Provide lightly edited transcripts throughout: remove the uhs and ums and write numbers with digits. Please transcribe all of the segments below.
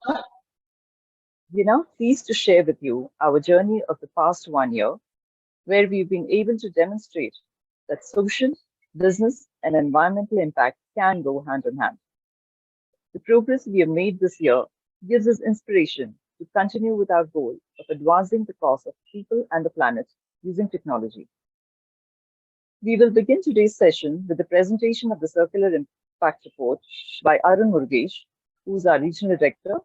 We're now pleased to share with you our journey of the past 1 year, where we've been able to demonstrate that social, business, and environmental impact can go hand in hand. The progress we have made this year gives us inspiration to continue with our goal of advancing the cause of people and the planet using technology. We will begin today's session with the presentation of the Circular Impact Report by Arun Murugesh, who is our regional director,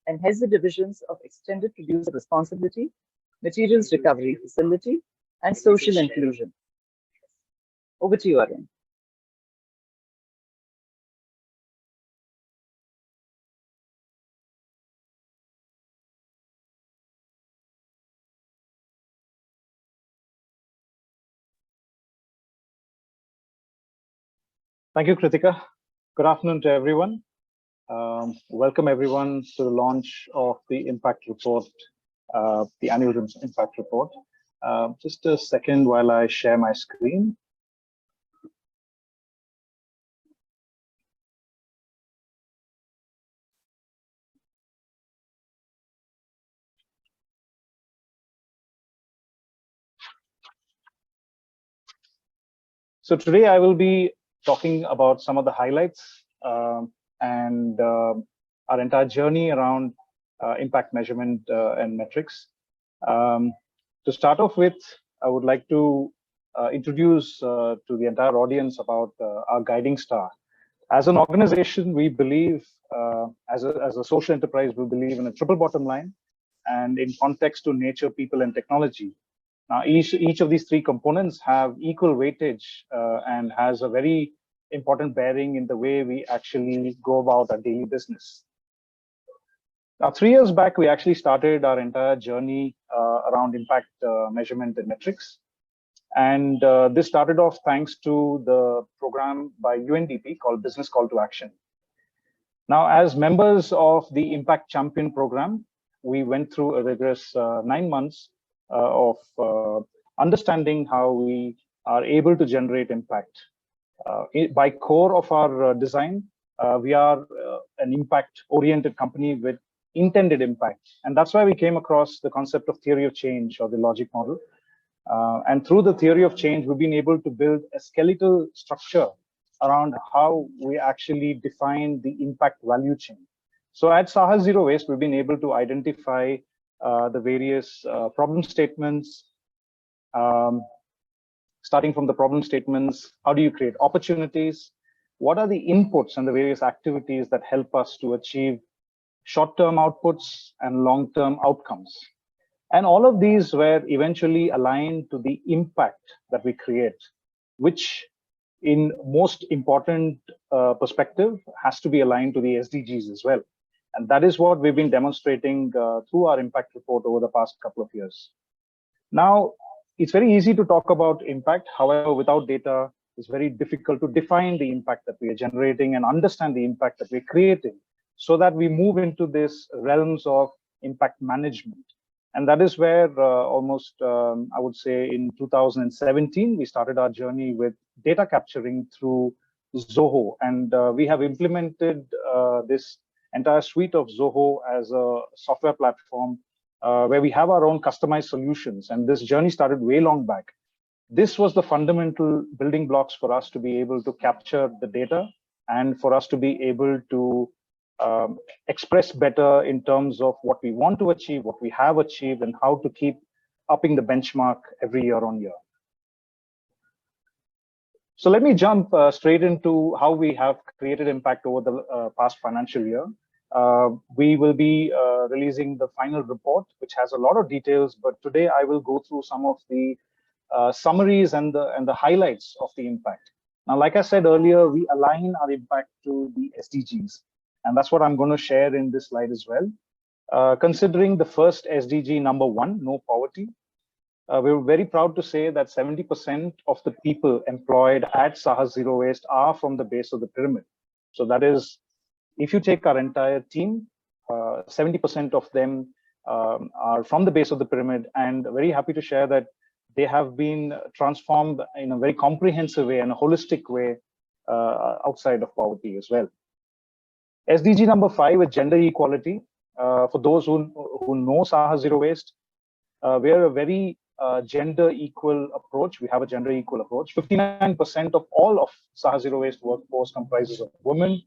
and heads the divisions of Extended Producer Responsibility, Materials Recovery Facility, and Social Inclusion. Over to you, Arun. Thank you, Kritika. Good afternoon to everyone. Welcome everyone to the launch of the Impact Report, the Annual Impact Report. Just a second while I share my screen. So today I will be talking about some of the highlights and our entire journey around impact measurement and metrics. To start off with, I would like to introduce to the entire audience about our guiding star. As an organization, we believe, as a social enterprise, we believe in a triple bottom line and in context to nature, people, and technology. Now, each of these three components have equal weightage and has a very important bearing in the way we actually go about our daily business. Now, 3 years back, we actually started our entire journey around impact measurement and metrics. And this started off thanks to the program by UNDP called Business Call to Action. Now, as members of the Impact Champion program, we went through a rigorous 9 months of understanding how we are able to generate impact. By core of our design, we are an impact-oriented company with intended impact. And that's why we came across the concept of theory of change or the logic model. And through the theory of change, we've been able to build a skeletal structure around how we actually define the impact value chain. So at Saahas Zero Waste, we've been able to identify the various problem statements. Starting from the problem statements, how do you create opportunities? What are the inputs and the various activities that help us to achieve short-term outputs and long-term outcomes? And all of these were eventually aligned to the impact that we create, which in most important perspective has to be aligned to the SDGs as well. And that is what we've been demonstrating through our impact report over the past couple of years. Now, it's very easy to talk about impact. However, without data, it's very difficult to define the impact that we are generating and understand the impact that we're creating so that we move into this realms of impact management. And that is where almost, I would say in 2017, we started our journey with data capturing through Zoho. And we have implemented this entire suite of Zoho as a software platform where we have our own customized solutions. And this journey started way long back. This was the fundamental building blocks for us to be able to capture the data and for us to be able to express better in terms of what we want to achieve, what we have achieved, and how to keep upping the benchmark every year on year. So let me jump straight into how we have created impact over the past financial year. We will be releasing the final report, which has a lot of details, but today I will go through some of the summaries and the highlights of the impact. Now, like I said earlier, we align our impact to the SDGs, and that's what I'm going to share in this slide as well. Considering the first SDG number 1, no poverty, we're very proud to say that 70% of the people employed at Saahas Zero Waste are from the base of the pyramid. So that is, if you take our entire team, 70% of them are from the base of the pyramid, and very happy to share that they have been transformed in a very comprehensive way and a holistic way outside of poverty as well. SDG number 5 is gender equality. For those who know Saahas Zero Waste, we are a very gender equal approach. We have a gender equal approach. 59% of all of Saahas Zero Waste workforce comprises of women,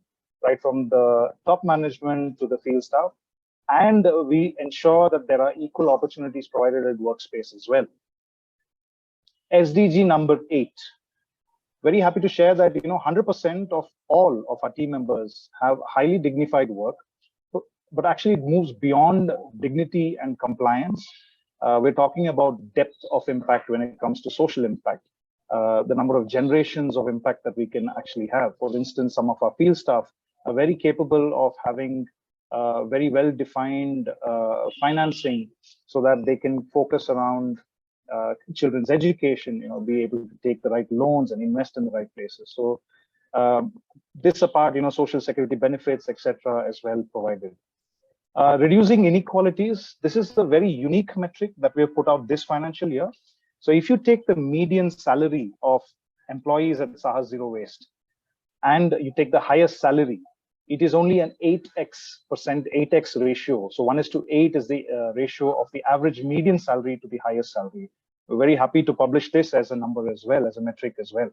right from the top management to the field staff. And we ensure that there are equal opportunities provided at workspace as well. SDG number 8. Very happy to share that 100% of all of our team members have highly dignified work, but actually it moves beyond dignity and compliance. We're talking about depth of impact when it comes to social impact, the number of generations of impact that we can actually have. For instance, some of our field staff are very capable of having very well-defined financing so that they can focus around children's education, be able to take the right loans and invest in the right places. So this apart, social security benefits, etc., as well provided. Reducing inequalities. This is a very unique metric that we have put out this financial year. So if you take the median salary of employees at Saahas Zero Waste and you take the highest salary, it is only an 8x ratio. So 1:8 is the ratio of the average median salary to the highest salary. We're very happy to publish this as a number as well, as a metric as well.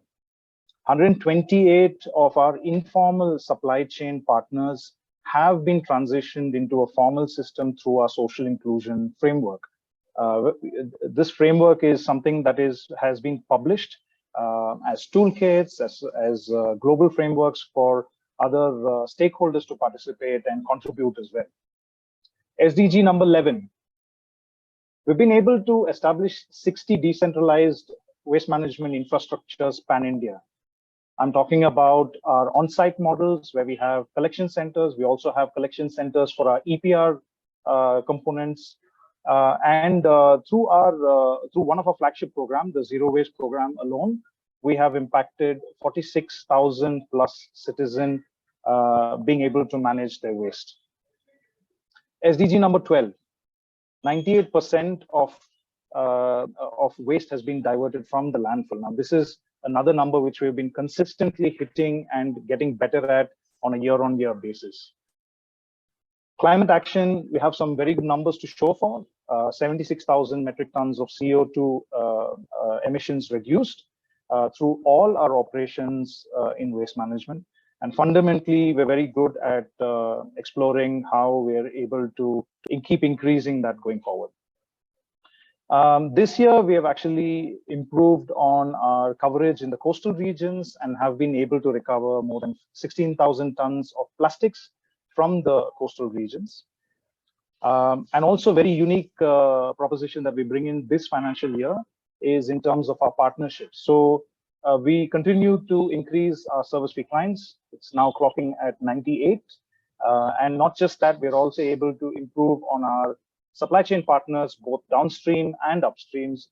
128 of our informal supply chain partners have been transitioned into a formal system through our social inclusion framework. This framework is something that has been published as toolkits, as global frameworks for other stakeholders to participate and contribute as well. SDG number 11. We've been able to establish 60 decentralized waste management infrastructures pan-India. I'm talking about our on-site models where we have collection centers. We also have collection centers for our EPR components. And through one of our flagship programs, the Zero Waste program alone, we have impacted 46,000 plus citizens being able to manage their waste. SDG number 12, 98% of waste has been diverted from the landfill. Now, this is another number which we've been consistently hitting and getting better at on a year-on-year basis. Climate action, we have some very good numbers to show for. 76,000 metric tons of CO2 emissions reduced through all our operations in waste management. And fundamentally, we're very good at exploring how we're able to keep increasing that going forward. This year, we have actually improved on our coverage in the coastal regions and have been able to recover more than 16,000 tons of plastics from the coastal regions. And also very unique proposition that we bring in this financial year is in terms of our partnerships. So we continue to increase our service fee clients. It's now clocking at 98. And not just that, we're also able to improve on our supply chain partners, both downstream and upstreams.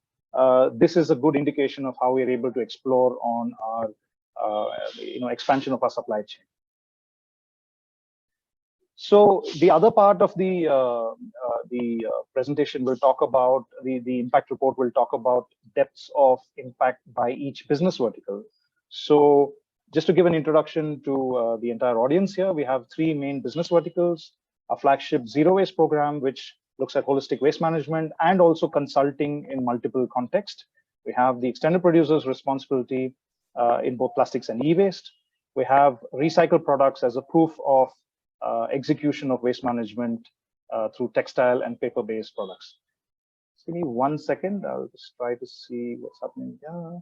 This is a good indication of how we're able to explore on our expansion of our supply chain. So the other part of the presentation will talk about, the impact report will talk about depths of impact by each business vertical. So just to give an introduction to the entire audience here, we have three main business verticals: a flagship Zero Waste program, which looks at holistic waste management and also consulting in multiple contexts. We have the extended producer's responsibility in both plastics and e-waste. We have recycled products as a proof of execution of waste management through textile and paper-based products. Just give me 1 second. I'll just try to see what's happening here.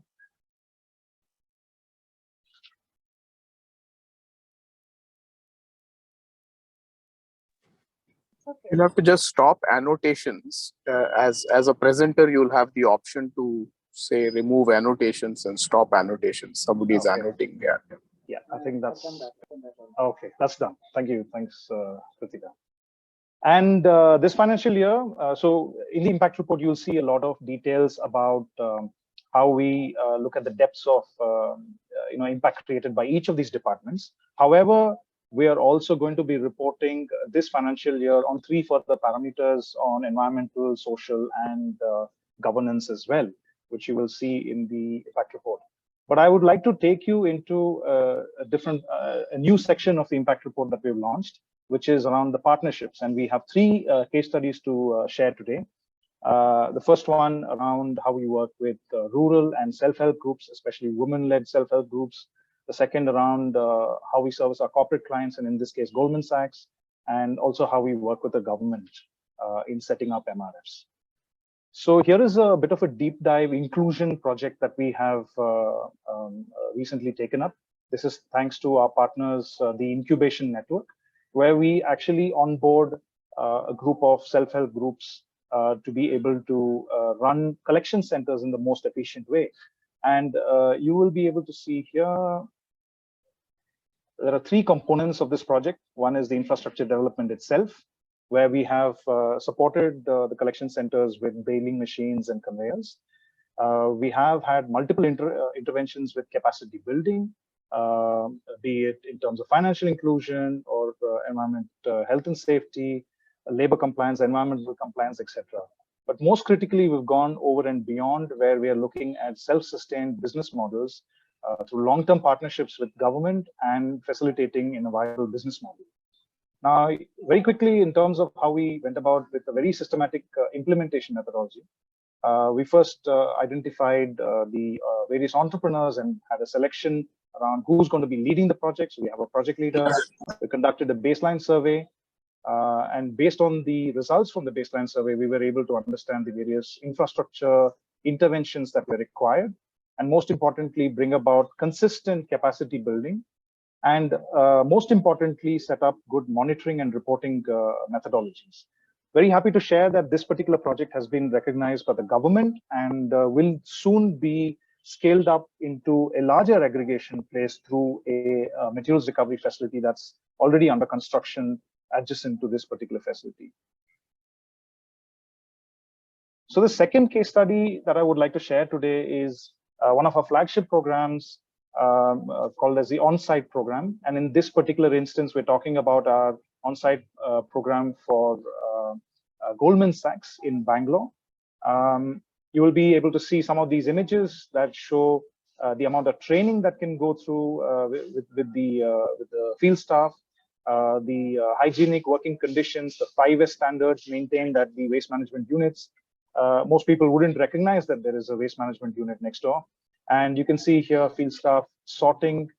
You'll have to just stop annotations. As a presenter, you'll have the option to say remove annotations and stop annotations. Somebody is annotating there. Yeah, I think that's okay. That's done. Thank you. Thanks, Kritika. And this financial year, so in the impact report, you'll see a lot of details about how we look at the depths of impact created by each of these departments. However, we are also going to be reporting this financial year on 3 further parameters on environmental, social, and governance as well, which you will see in the impact report. But I would like to take you into a new section of the impact report that we've launched, which is around the partnerships. And we have three case studies to share today. The first one around how we work with rural and self-help groups, especially women-led self-help groups. The second around how we service our corporate clients, and in this case, Goldman Sachs, and also how we work with the government in setting up MRFs. So here is a bit of a deep dive inclusion project that we have recently taken up. This is thanks to our partners, the Incubation Network, where we actually onboard a group of self-help groups to be able to run collection centers in the most efficient way. And you will be able to see here, there are three components of this project. One is the infrastructure development itself, where we have supported the collection centers with baling machines and conveyors. We have had multiple interventions with capacity building, be it in terms of financial inclusion or environment, health and safety, labor compliance, environmental compliance, etc. But most critically, we've gone over and beyond, where we are looking at self-sustained business models through long-term partnerships with government and facilitating in a viable business model. Now, very quickly, in terms of how we went about with a very systematic implementation methodology, we first identified the various entrepreneurs and had a selection around who's going to be leading the project. So we have a project leader. We conducted a baseline survey. And based on the results from the baseline survey, we were able to understand the various infrastructure interventions that were required, and most importantly, bring about consistent capacity building, and most importantly, set up good monitoring and reporting methodologies. Very happy to share that this particular project has been recognized by the government and will soon be scaled up into a larger aggregation place through a materials recovery facility that's already under construction adjacent to this particular facility. So the second case study that I would like to share today is one of our flagship programs called as the on-site program. And in this particular instance, we're talking about our on-site program for Goldman Sachs in Bangalore. You will be able to see some of these images that show the amount of training that can go through with the field staff, the hygienic working conditions, the 5S standards maintained at the waste management units. Most people wouldn't recognize that there is a waste management unit next door. And you can see here field staff sorting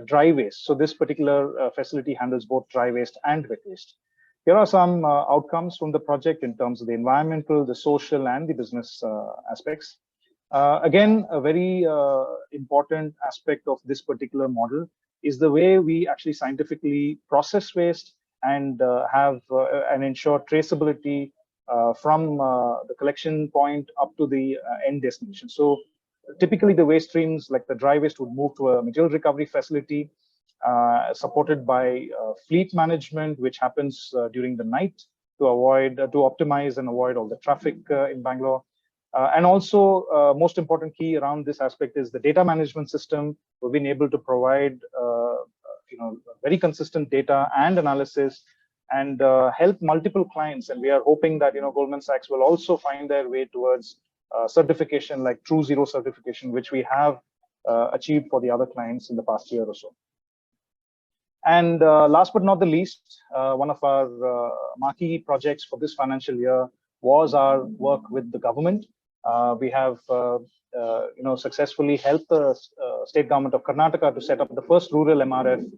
dry waste. So this particular facility handles both dry waste and wet waste. Here are some outcomes from the project in terms of the environmental, the social, and the business aspects. Again, a very important aspect of this particular model is the way we actually scientifically process waste and have and ensure traceability from the collection point up to the end destination. So typically the waste streams like the dry waste would move to a material recovery facility supported by fleet management, which happens during the night to avoid, to optimize and avoid all the traffic in Bangalore. And also, most important key around this aspect is the data management system. We've been able to provide, very consistent data and analysis, and help multiple clients. And we are hoping that Goldman Sachs will also find their way towards certification like True Zero certification, which we have achieved for the other clients in the past year or so. And last but not the least, one of our marquee projects for this financial year was our work with the government. We have successfully helped the state government of Karnataka to set up the first rural MRF.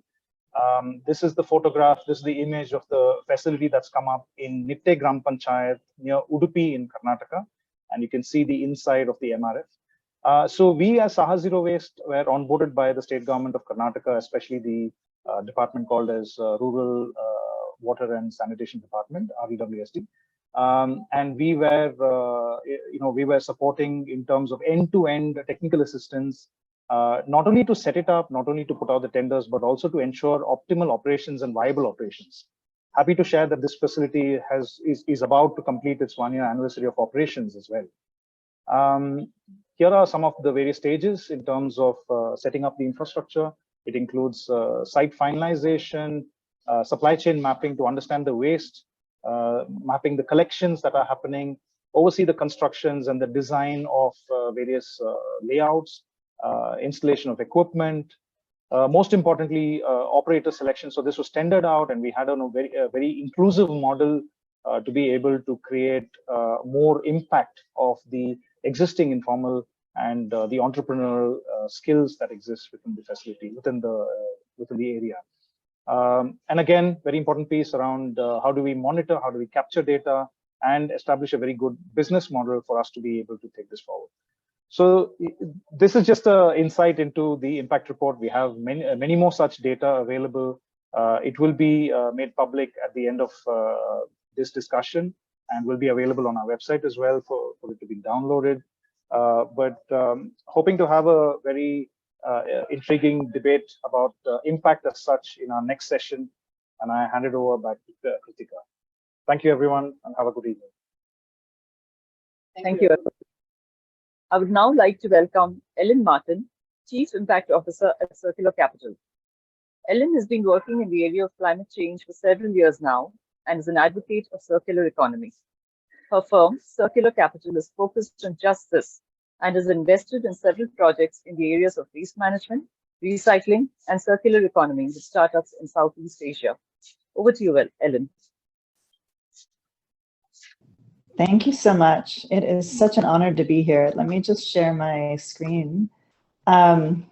This is the photograph, this is the image of the facility that's come up in Nitte Gram Panchayat near Udupi in Karnataka. And you can see the inside of the MRF. So we as Saahas Zero Waste were onboarded by the state government of Karnataka, especially the department called as Rural Water and Sanitation Department, REWSD. And we were supporting in terms of end-to-end technical assistance, not only to set it up, not only to put out the tenders, but also to ensure optimal operations and viable operations. Happy to share that this facility is about to complete its 1-year anniversary of operations as well. Here are some of the various stages in terms of setting up the infrastructure. It includes site finalization, supply chain mapping to understand the waste, mapping the collections that are happening, oversee the constructions and the design of various layouts, installation of equipment, most importantly, operator selection. So this was tendered out, and we had a very inclusive model to be able to create more impact of the existing informal and the entrepreneurial skills that exist within the facility, within the area. And again, very important piece around how do we monitor, how do we capture data, and establish a very good business model for us to be able to take this forward. So this is just an insight into the impact report. We have many more such data available. It will be made public at the end of this discussion and will be available on our website as well for it to be downloaded. But hoping to have a very intriguing debate about impact as such in our next session. And I hand it over back to Kritika. Thank you, everyone, and have a good evening. Thank you. I would now like to welcome Ellen Martin, Chief Impact Officer at Circular Capital. Ellen has been working in the area of climate change for several years now and is an advocate of circular economy. Her firm, Circular Capital, is focused on just this and has invested in several projects in the areas of waste management, recycling, and circular economy with startups in Southeast Asia. Over to you, Ellen. Thank you so much. It is such an honor to be here. Let me just share my screen. Can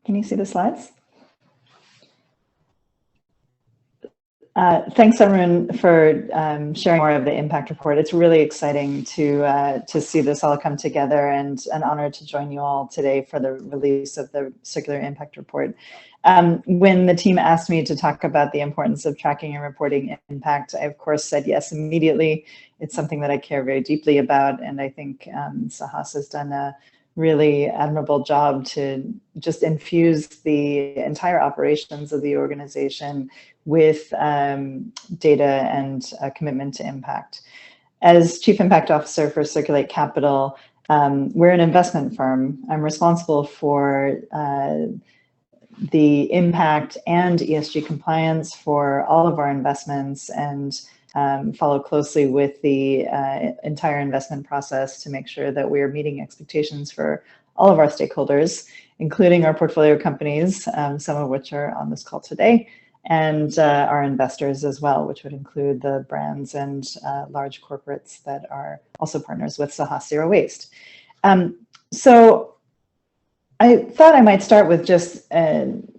you see the slides? Thanks, Arun, for sharing more of the impact report. It's really exciting to see this all come together, and an honor to join you all today for the release of the Circular Impact Report. When the team asked me to talk about the importance of tracking and reporting impact, I of course said yes immediately. It's something that I care very deeply about, and I think Saahas has done a really admirable job to just infuse the entire operations of the organization with data and a commitment to impact. As Chief Impact Officer for Circulate Capital, we're an investment firm. I'm responsible for the impact and ESG compliance for all of our investments, and follow closely with the entire investment process to make sure that we are meeting expectations for all of our stakeholders, including our portfolio companies, some of which are on this call today, and our investors as well, which would include the brands and large corporates that are also partners with Saahas Zero Waste. So I thought I might start with just, bringing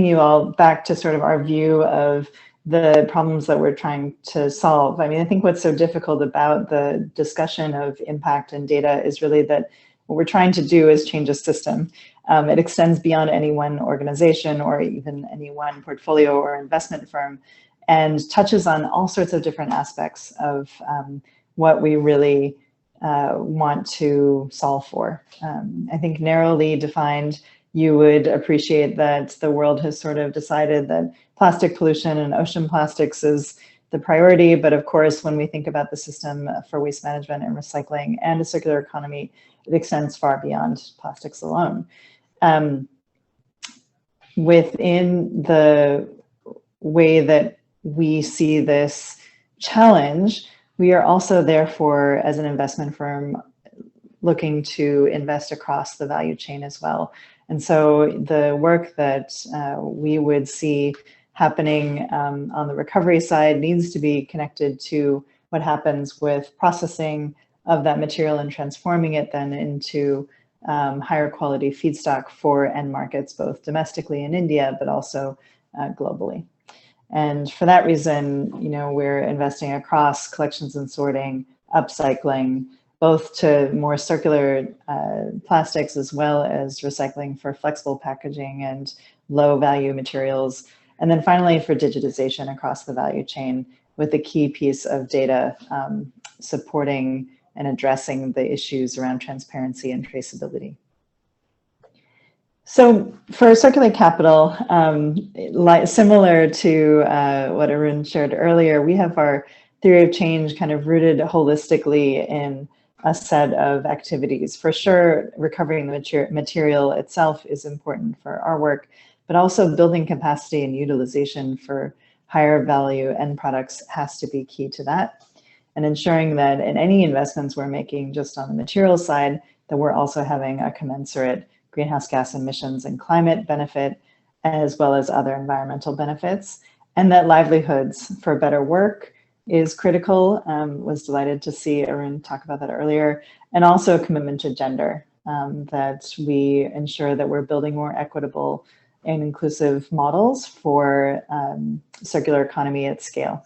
you all back to sort of our view of the problems that we're trying to solve. I mean, I think what's so difficult about the discussion of impact and data is really that what we're trying to do is change a system. It extends beyond any one organization or even any one portfolio or investment firm, and touches on all sorts of different aspects of what we really want to solve for. I think narrowly defined, you would appreciate that the world has sort of decided that plastic pollution and ocean plastics is the priority. But of course, when we think about the system for waste management and recycling and a circular economy, it extends far beyond plastics alone. Within the way that we see this challenge, we are also therefore, as an investment firm, looking to invest across the value chain as well. And so the work that we would see happening on the recovery side needs to be connected to what happens with processing of that material and transforming it then into higher quality feedstock for end markets, both domestically in India, but also globally. And for that reason, we're investing across collections and sorting, upcycling, both to more circular plastics as well as recycling for flexible packaging and low value materials. And then finally for digitization across the value chain, with the key piece of data supporting and addressing the issues around transparency and traceability. So for Circulate Capital, similar to what Arun shared earlier, we have our theory of change kind of rooted holistically in a set of activities. For sure, recovering the material itself is important for our work, but also building capacity and utilization for higher value end products has to be key to that. and ensuring that in any investments we're making just on the material side, that we're also having a commensurate greenhouse gas emissions and climate benefit, as well as other environmental benefits, and that livelihoods for better work is critical. Was delighted to see Arun talk about that earlier, and also a commitment to gender, that we ensure that we're building more equitable and inclusive models for circular economy at scale.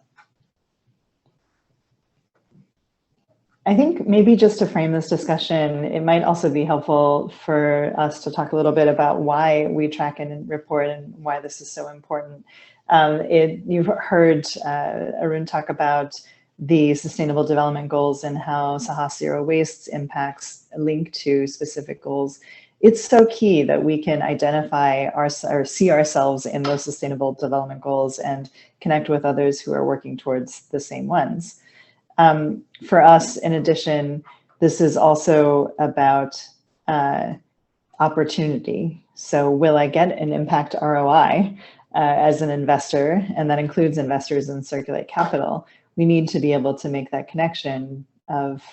I think maybe just to frame this discussion, it might also be helpful for us to talk a little bit about why we track and report and why this is so important. You've heard Arun talk about the Sustainable Development Goals and how Saahas Zero Waste impacts link to specific goals. It's so key that we can identify or see ourselves in those Sustainable Development Goals and connect with others who are working towards the same ones. For us, in addition, this is also about opportunity. So will I get an impact ROI as an investor? And that includes investors in Circulate Capital. We need to be able to make that connection of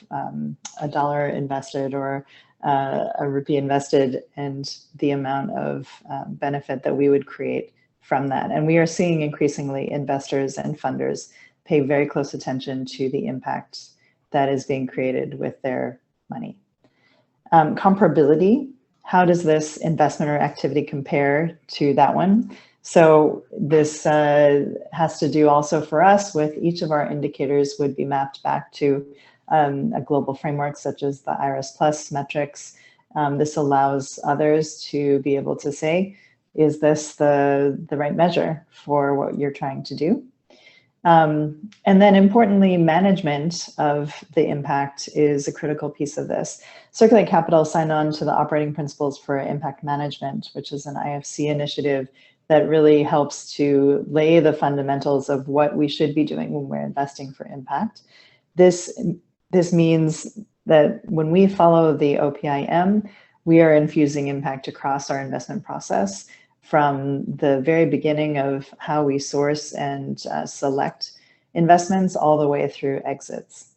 a dollar invested or a rupee invested and the amount of benefit that we would create from that. And we are seeing increasingly investors and funders pay very close attention to the impact that is being created with their money. Comparability, how does this investment or activity compare to that one? So this has to do also for us with each of our indicators would be mapped back to a global framework such as the IRIS Plus metrics. This allows others to be able to say, is this the right measure for what you're trying to do? And then importantly, management of the impact is a critical piece of this. Circulate Capital signed on to the Operating Principles for Impact Management, which is an IFC initiative that really helps to lay the fundamentals of what we should be doing when we're investing for impact. This means that when we follow the OPIM, we are infusing impact across our investment process, from the very beginning of how we source and select investments all the way through exits.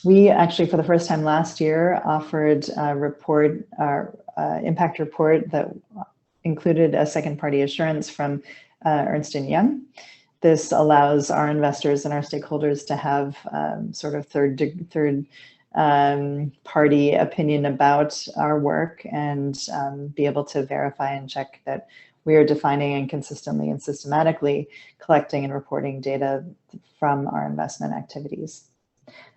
We actually, for the first time last year, offered a report, our impact report that included a second party assurance from Ernst & Young. This allows our investors and our stakeholders to have sort of third party opinion about our work and be able to verify and check that we are defining and consistently and systematically collecting and reporting data from our investment activities.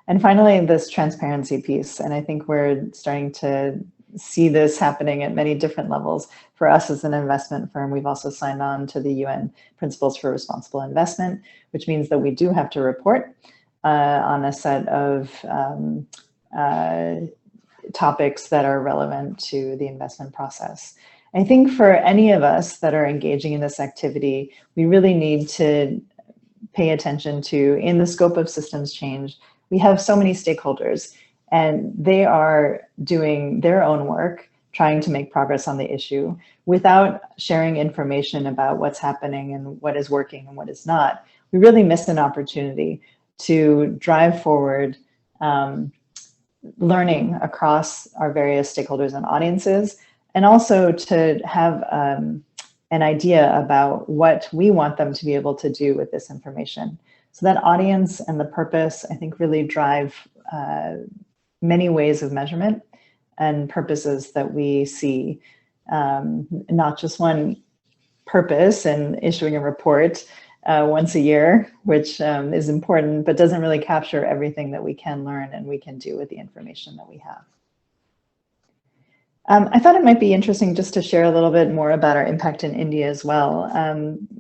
And finally, this transparency piece, and I think we're starting to see this happening at many different levels. For us as an investment firm, we've also signed on to the UN Principles for Responsible Investment, which means that we do have to report on a set of topics that are relevant to the investment process. I think for any of us that are engaging in this activity, we really need to pay attention to, in the scope of systems change, we have so many stakeholders and they are doing their own work, trying to make progress on the issue without sharing information about what's happening and what is working and what is not. We really miss an opportunity to drive forward learning across our various stakeholders and audiences, and also to have an idea about what we want them to be able to do with this information. So that audience and the purpose, I think, really drive many ways of measurement and purposes that we see, not just one purpose and issuing a report once a year, which is important, but doesn't really capture everything that we can learn and we can do with the information that we have. I thought it might be interesting just to share a little bit more about our impact in India as well.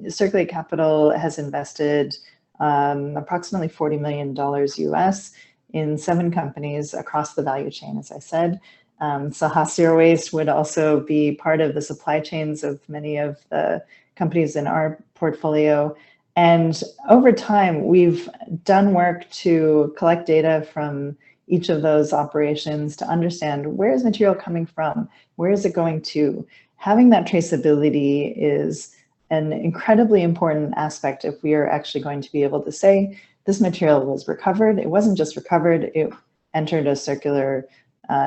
Circulate Capital has invested approximately $40 million US in 7 companies across the value chain, as I said. Saahas Zero Waste would also be part of the supply chains of many of the companies in our portfolio. And over time, we've done work to collect data from each of those operations to understand, where is material coming from? Where is it going to? Having that traceability is an incredibly important aspect if we are actually going to be able to say this material was recovered. It wasn't just recovered, it entered a circular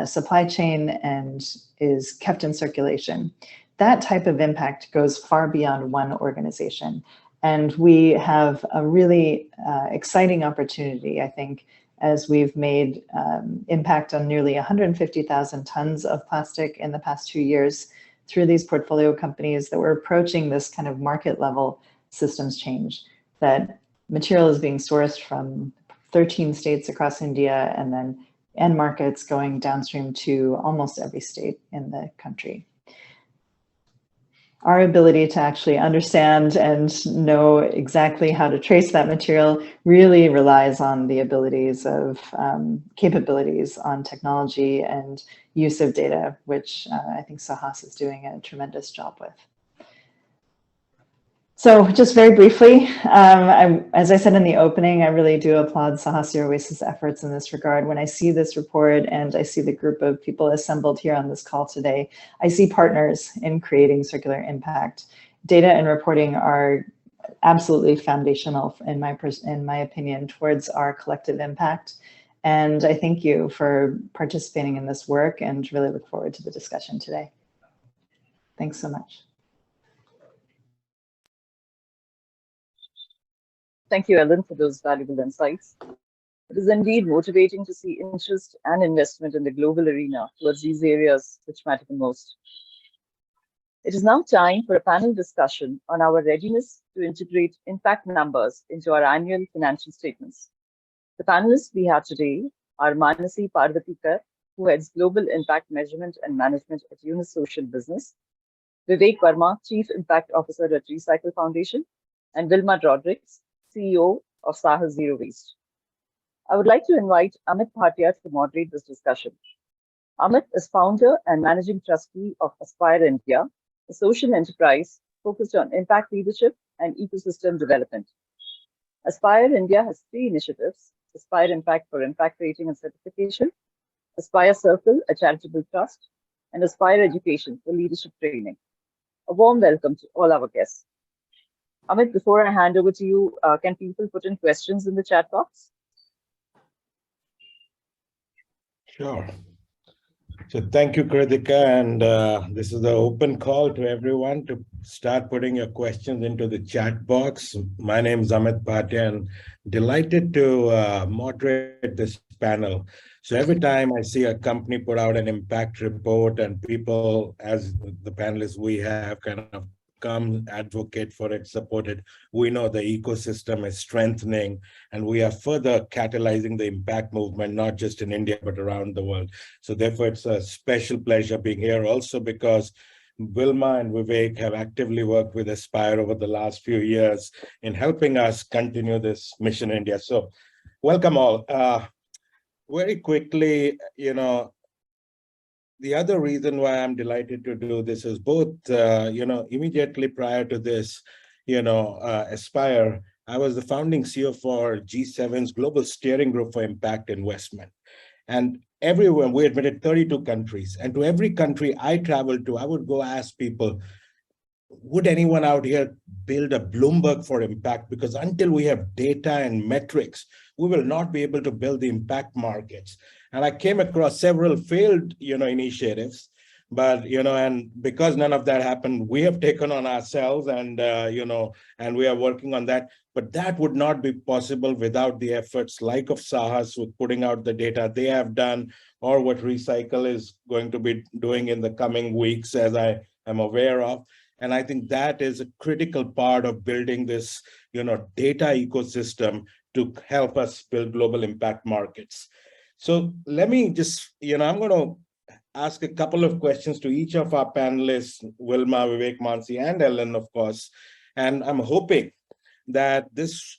supply chain and is kept in circulation. That type of impact goes far beyond one organization. And we have a really exciting opportunity, I think, as we've made impact on nearly 150,000 tons of plastic in the past 2 years through these portfolio companies, that we're approaching this kind of market level systems change, that material is being sourced from 13 states across India, and then end markets going downstream to almost every state in the country. Our ability to actually understand and know exactly how to trace that material really relies on the abilities of capabilities on technology and use of data, which I think Saahas is doing a tremendous job with. So just very briefly, as I said in the opening, I really do applaud Saahas Zero Waste's efforts in this regard. When I see this report and I see the group of people assembled here on this call today, I see partners in creating circular impact. Data and reporting are absolutely foundational, in my opinion, towards our collective impact. And I thank you for participating in this work and really look forward to the discussion today. Thanks so much. Thank you, Ellen, for those valuable insights. It is indeed motivating to see interest and investment in the global arena towards these areas which matter the most. It is now time for a panel discussion on our readiness to integrate impact numbers into our annual financial statements. The panelists we have today are Manasi Parvatikar, who heads Global Impact Measurement and Management at Unisocial Business, Vivek Verma, Chief Impact Officer at Recycle Foundation, and Wilma Rodrigues, CEO of Saahas Zero Waste. I would like to invite Amit Bhatia to moderate this discussion. Amit is founder and managing trustee of Aspire India, a social enterprise focused on impact leadership and ecosystem development. Aspire India has 3 initiatives: Aspire Impact for impact rating and certification, Aspire Circle, a charitable trust, and Aspire Education for leadership training. A warm welcome to all our guests. Amit, before I hand over to you, can people put in questions in the chat box? Sure. So thank you, Kritika. And this is the open call to everyone to start putting your questions into the chat box. My name is Amit Bhatia, and delighted to moderate this panel. So every time I see a company put out an impact report and people, as the panelists we have, kind of come advocate for it, support it, we know the ecosystem is strengthening and we are further catalyzing the impact movement, not just in India, but around the world. So therefore, it's a special pleasure being here, also because Wilma and Vivek have actively worked with Aspire over the last few years in helping us continue this mission in India. So welcome all. Very quickly, the other reason why I'm delighted to do this is both, immediately prior to this, Aspire, I was the founding CEO for G7's Global Steering Group for Impact Investment. And everywhere, we admitted 32 countries. And to every country I traveled to, I would go ask people, would anyone out here build a Bloomberg for impact? Because until we have data and metrics, we will not be able to build the impact markets. And I came across several failed, initiatives, but, and because none of that happened, we have taken on ourselves and, and we are working on that. But that would not be possible without the efforts like of Saahas with putting out the data they have done, or what Recycle is going to be doing in the coming weeks, as I am aware of. And I think that is a critical part of building this, data ecosystem to help us build global impact markets. So let me just, I'm going to ask a couple of questions to each of our panelists, Wilma, Vivek, Mansi, and Ellen, of course. And I'm hoping that this,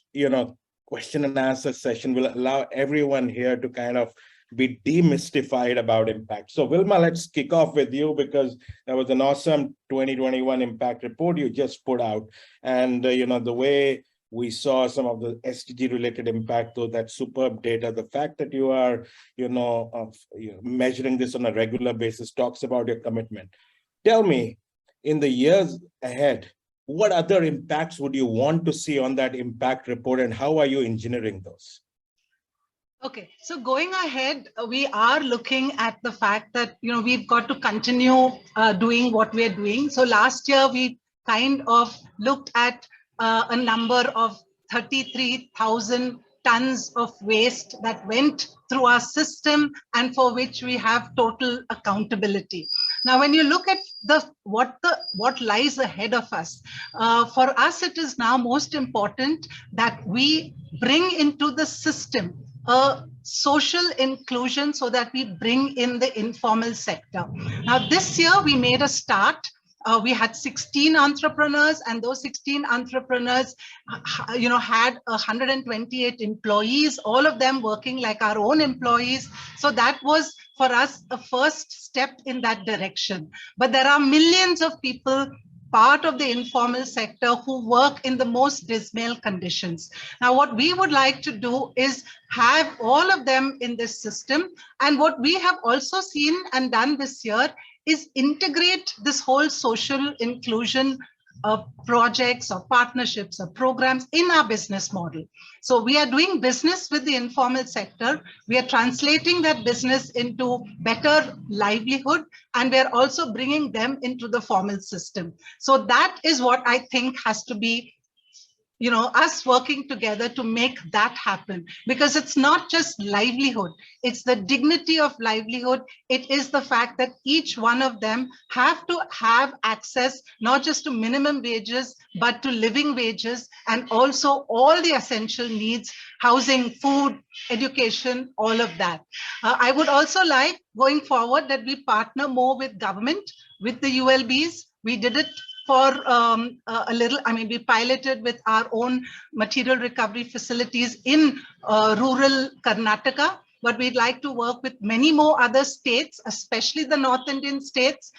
question and answer session will allow everyone here to kind of be demystified about impact. So Wilma, let's kick off with you, because there was an awesome 2021 impact report you just put out. And, the way we saw some of the SDG related impact, though, that superb data, the fact that you are, measuring this on a regular basis talks about your commitment. Tell me, in the years ahead, what other impacts would you want to see on that impact report, and how are you engineering those? Okay, so going ahead, we are looking at the fact that, we've got to continue doing what we're doing. So last year, we kind of looked at a number of 33,000 tons of waste that went through our system and for which we have total accountability. Now, when you look at what lies ahead of us, for us, it is now most important that we bring into the system a social inclusion so that we bring in the informal sector. Now, this year we made a start. We had 16 entrepreneurs, and those 16 entrepreneurs, had 128 employees, all of them working like our own employees. So that was for us a first step in that direction. But there are millions of people part of the informal sector who work in the most dismal conditions. Now, what we would like to do is have all of them in this system. And what we have also seen and done this year is integrate this whole social inclusion projects or partnerships or programs in our business model. So we are doing business with the informal sector. We are translating that business into better livelihood, and we are also bringing them into the formal system. So that is what I think has to be, us working together to make that happen, because it's not just livelihood, it's the dignity of livelihood. It is the fact that each one of them have to have access, not just to minimum wages, but to living wages, and also all the essential needs, housing, food, education, all of that. I would also like, going forward, that we partner more with government, with the ULBs. We did it for a little, we piloted with our own material recovery facilities in rural Karnataka, but we'd like to work with many more other states, especially the North Indian states,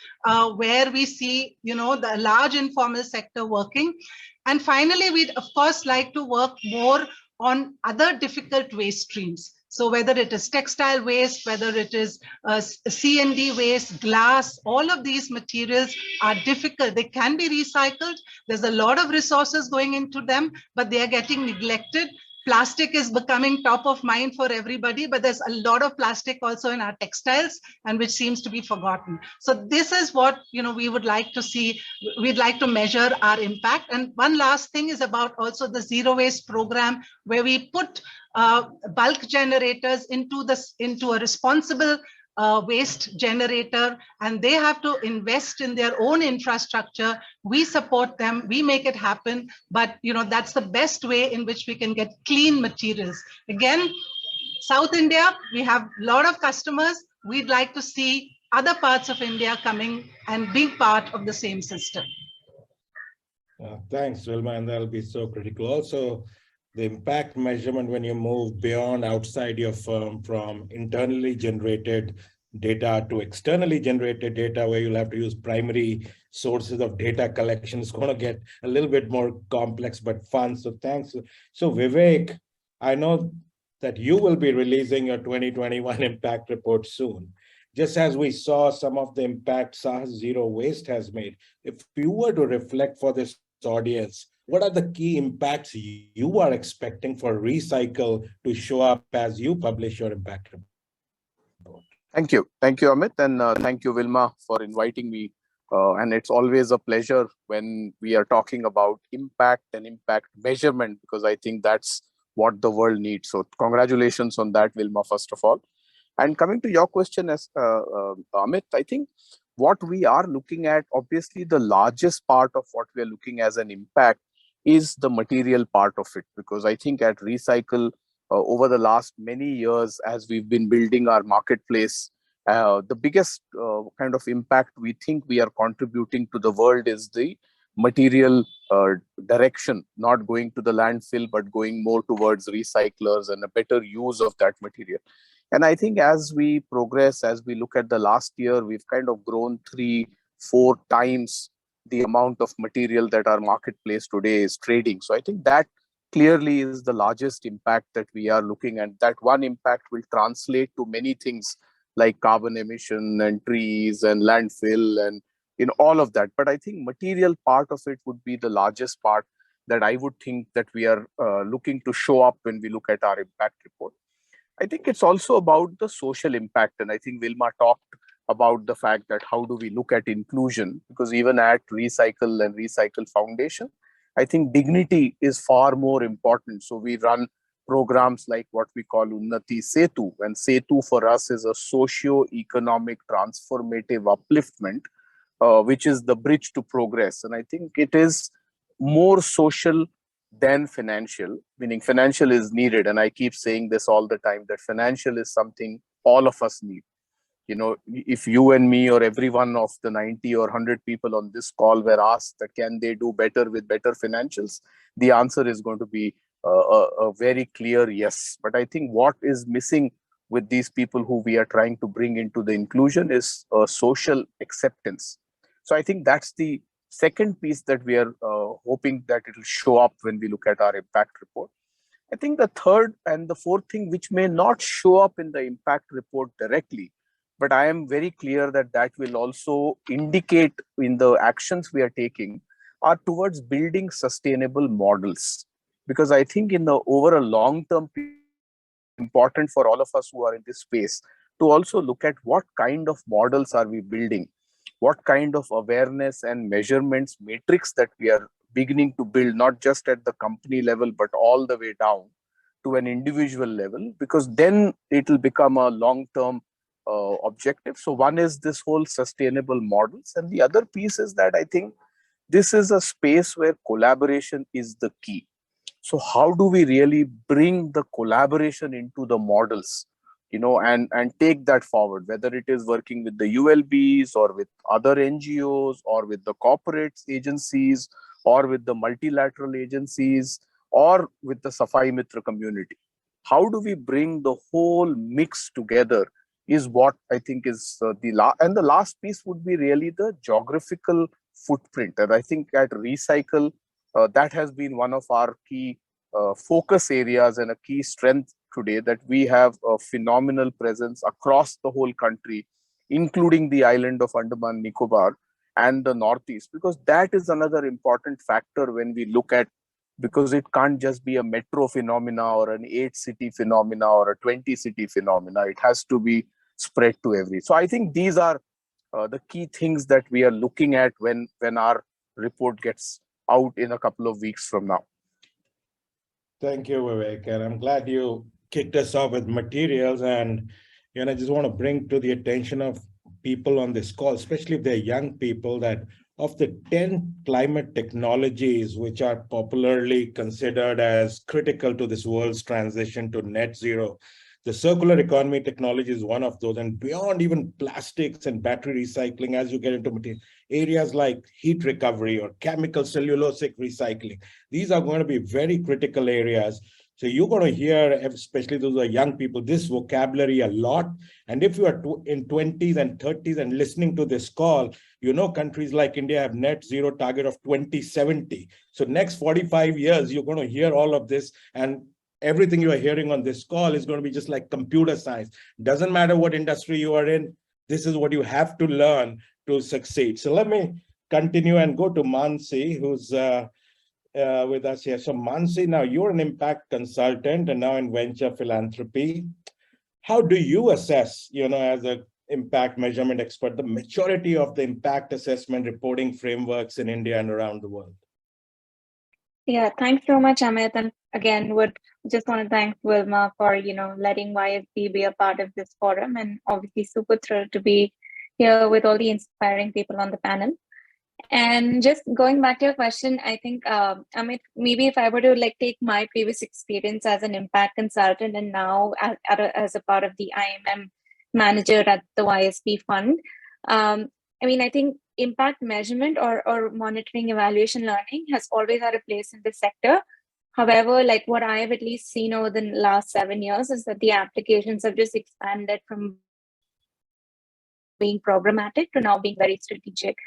where we see, the large informal sector working. And finally, we'd of course like to work more on other difficult waste streams. So whether it is textile waste, whether it is C&D waste, glass, all of these materials are difficult. They can be recycled. There's a lot of resources going into them, but they are getting neglected. Plastic is becoming top of mind for everybody, but there's a lot of plastic also in our textiles, and which seems to be forgotten. So this is what we would like to see. We'd like to measure our impact. And one last thing is about also the zero waste program, where we put bulk generators into a responsible waste generator, and they have to invest in their own infrastructure. We support them, we make it happen, but that's the best way in which we can get clean materials. Again, South India, we have a lot of customers. We'd like to see other parts of India coming and being part of the same system. Thanks, Vilma, and that'll be so critical. Also, the impact measurement, when you move beyond outside your firm from internally generated data to externally generated data, where you'll have to use primary sources of data collection, is going to get a little bit more complex but fun. So thanks. So Vivek, I know that you will be releasing your 2021 impact report soon. Just as we saw some of the impact Saahas Zero Waste has made, if you were to reflect for this audience, what are the key impacts you are expecting for Recycle to show up as you publish your impact report? Thank you, Amit, and thank you, Vilma, for inviting me. And it's always a pleasure when we are talking about impact and impact measurement, because I think that's what the world needs. So congratulations on that, Vilma, first of all. And coming to your question, as Amit, I think what we are looking at, obviously the largest part of what we are looking as an impact is the material part of it, because I think at Recycle, over the last many years, as we've been building our marketplace, the biggest kind of impact we think we are contributing to the world is the material direction, not going to the landfill, but going more towards recyclers and a better use of that material. And I think as we progress, as we look at the last year, we've kind of grown 3-4 times the amount of material that our marketplace today is trading. So I think that clearly is the largest impact that we are looking at. That one impact will translate to many things like carbon emission and trees and landfill and in all of that. But I think material part of it would be the largest part that I would think that we are looking to show up when we look at our impact report. I think it's also about the social impact. And I think Vilma talked about the fact that how do we look at inclusion, because even at Recycle and Recycle Foundation, I think dignity is far more important. So we run programs like what we call Unnati Setu, and Setu for us is a socio-economic transformative upliftment, which is the bridge to progress. And I think it is more social than financial, meaning financial is needed. And I keep saying this all the time, that financial is something all of us need. You know, if you and me or every one of the 90 or 100 people on this call were asked that can they do better with better financials, the answer is going to be a very clear yes. But I think what is missing with these people who we are trying to bring into the inclusion is social acceptance. So I think that's the second piece that we are hoping that it will show up when we look at our impact report. I think the third and the fourth thing, which may not show up in the impact report directly, but I am very clear that that will also indicate in the actions we are taking, are towards building sustainable models. Because I think in the over a long term, important for all of us who are in this space to also look at what kind of models are we building, what kind of awareness and measurements matrix that we are beginning to build, not just at the company level, but all the way down to an individual level, because then it will become a long-term objective. So one is this whole sustainable models. And the other piece is that I think this is a space where collaboration is the key. So how do we really bring the collaboration into the models, you know, and take that forward, whether it is working with the ULBs or with other NGOs or with the corporate agencies or with the multilateral agencies or with the Safai Mitra community. How do we bring the whole mix together is what I think is and the last piece would be really the geographical footprint. And I think at Recycle, that has been one of our key focus areas and a key strength today, that we have a phenomenal presence across the whole country, including the island of Andaman Nicobar and the Northeast, because that is another important factor when we look at, because it can't just be a metro phenomena or an 8-city phenomena or a 20-city phenomena. It has to be spread to every. So I think these are the key things that we are looking at when our report gets out in a couple of weeks from now. Thank you, Vivek. And I'm glad you kicked us off with materials. And I just want to bring to the attention of people on this call, especially if they're young people, that of the 10 climate technologies which are popularly considered as critical to this world's transition to net zero, the circular economy technology is one of those. And beyond even plastics and battery recycling, as you get into material, areas like heat recovery or chemical cellulosic recycling, these are going to be very critical areas. So you're going to hear, especially those who are young people, this vocabulary a lot. And if you are in 20s and 30s and listening to this call, countries like India have net zero target of 2070. So next 45 years, you're going to hear all of this. And everything you are hearing on this call is going to be just like computer science. Doesn't matter what industry you are in, this is what you have to learn to succeed. So let me continue and go to Mansi, who's with us here. So Mansi, now you're an impact consultant and now in venture philanthropy. How do you assess, as an impact measurement expert, the maturity of the impact assessment reporting frameworks in India and around the world? Yeah, thanks so much, Amit. And again, would just want to thank Wilma for, letting YSB be a part of this forum, and obviously super thrilled to be here with all the inspiring people on the panel. And just going back to your question, I think, Amit, maybe if I were to take my previous experience as an impact consultant and now as a part of the IMM manager at the YSB fund, I think impact measurement or monitoring, evaluation, learning has always had a place in this sector. However, what I have at least seen over the last 7 years is that the applications have just expanded from being programmatic to now being very strategic.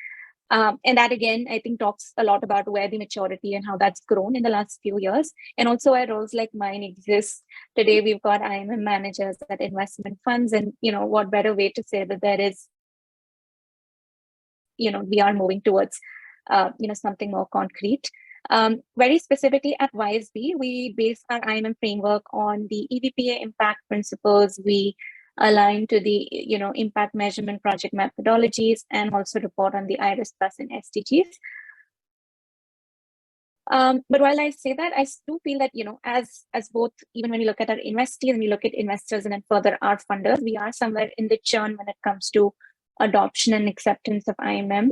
And that, again, I think talks a lot about where the maturity and how that's grown in the last few years. And also where roles like mine exist. Today, we've got IMM managers at investment funds. And, what better way to say that there is we are moving towards, something more concrete. Very specifically at YSB, we base our IMM framework on the EVPA impact principles. We align to the impact measurement project methodologies, and also report on the IRIS Plus and SDGs. But while I say that, I do feel that, as both, even when you look at our investees and you look at investors and then further our funders, we are somewhere in the churn when it comes to adoption and acceptance of IMM.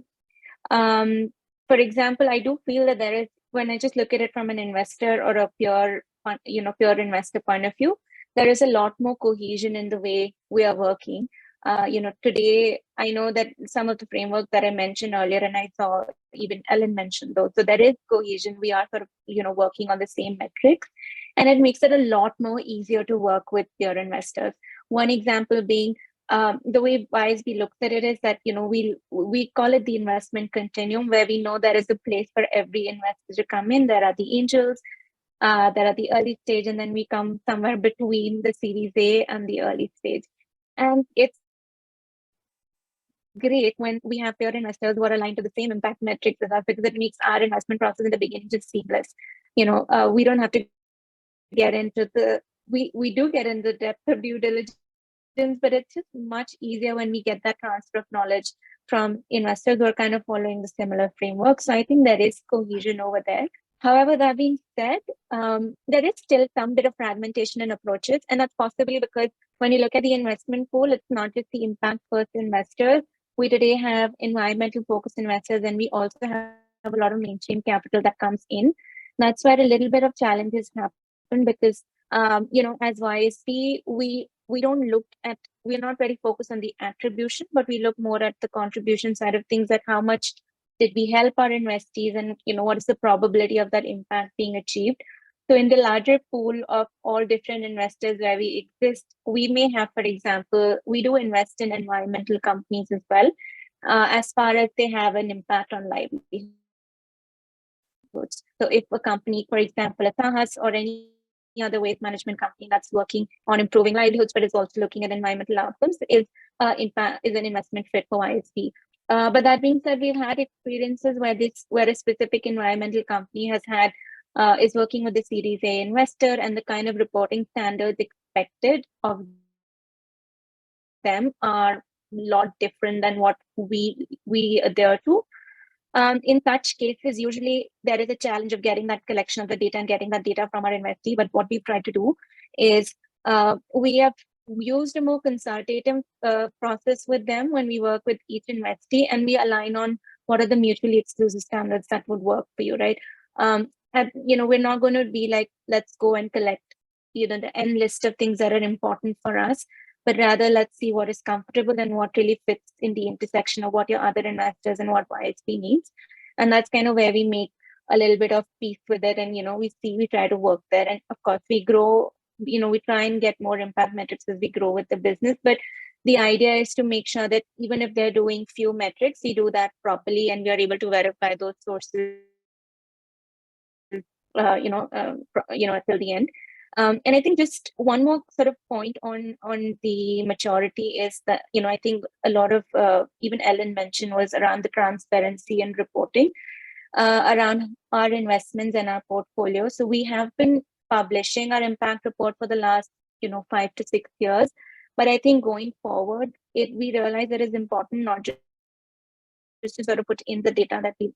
For example, I do feel that there is, when I just look at it from an investor or a pure investor point of view, there is a lot more cohesion in the way we are working. Today, I know that some of the framework that I mentioned earlier, and I saw even Ellen mentioned those. So there is cohesion. We are sort of, working on the same metrics, and it makes it a lot more easier to work with your investors. One example being, the way YSB looks at it is that, we call it the investment continuum, where we know there is a place for every investor to come in. There are the angels, there are the early stage, and then we come somewhere between the Series A and the early stage. And it's great when we have peer investors who are aligned to the same impact metrics as us, because it makes our investment process in the beginning just seamless. We don't have to get into we do get in the depth of due diligence, but it's just much easier when we get that transfer of knowledge from investors who are kind of following the similar framework. So I think there is cohesion over there. However, that being said, there is still some bit of fragmentation in approaches, and that's possibly because when you look at the investment pool, it's not just the impact first investors. We today have environmental focused investors, and we also have a lot of mainstream capital that comes in. That's where a little bit of challenges happen, because as YSP, we're not very focused on the attribution, but we look more at the contribution side of things, at how much did we help our investees, and what is the probability of that impact being achieved. So in the larger pool of all different investors where we exist, we may have, for example, we do invest in environmental companies as well, as far as they have an impact on livelihoods. So if a company, for example, a Saahas or any other waste management company that's working on improving livelihoods, but is also looking at environmental outcomes, is an investment fit for YSP. But that being said, we've had experiences where a specific environmental company is working with the Series A investor, and the kind of reporting standards expected of them are a lot different than what we adhere to. In such cases, usually there is a challenge of getting that collection of the data and getting that data from our investee. But what we've tried to do is we have used a more consultative process with them when we work with each investee, and we align on what are the mutually exclusive standards that would work for you, right? We're not going to be like, let's go and collect, the end list of things that are important for us, but rather let's see what is comfortable and what really fits in the intersection of what your other investors and what YSP needs. And that's kind of where we make a little bit of peace with it. And, we try to work there. And of course, we grow, we try and get more impact metrics as we grow with the business. But the idea is to make sure that even if they're doing few metrics, we do that properly, and we are able to verify those sources till the end. And I think just one more sort of point on the maturity is that, I think a lot of, even Ellen mentioned, was around the transparency and reporting around our investments and our portfolio. So we have been publishing our impact report for the last, 5 to 6 years. But I think going forward, we realize that it's important not just to sort of put in the data that we,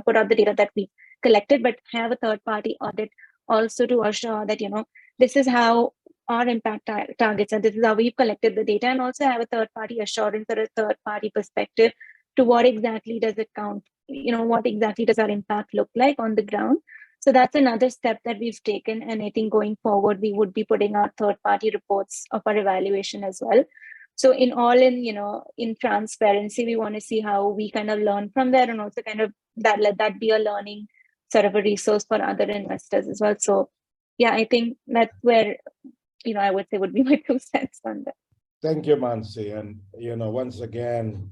put out the data that we collected, but have a third-party audit also to assure that, this is how our impact targets are, this is how we've collected the data, and also have a third-party assurance or a third-party perspective to what exactly does it count, what exactly does our impact look like on the ground. So that's another step that we've taken. And I think going forward, we would be putting out third-party reports of our evaluation as well. So in transparency, we want to see how we kind of learn from there, and also kind of let that be a learning sort of a resource for other investors as well. So yeah, I think that's where, I would say would be my 2 cents on that. Thank you, Mansi. And, once again,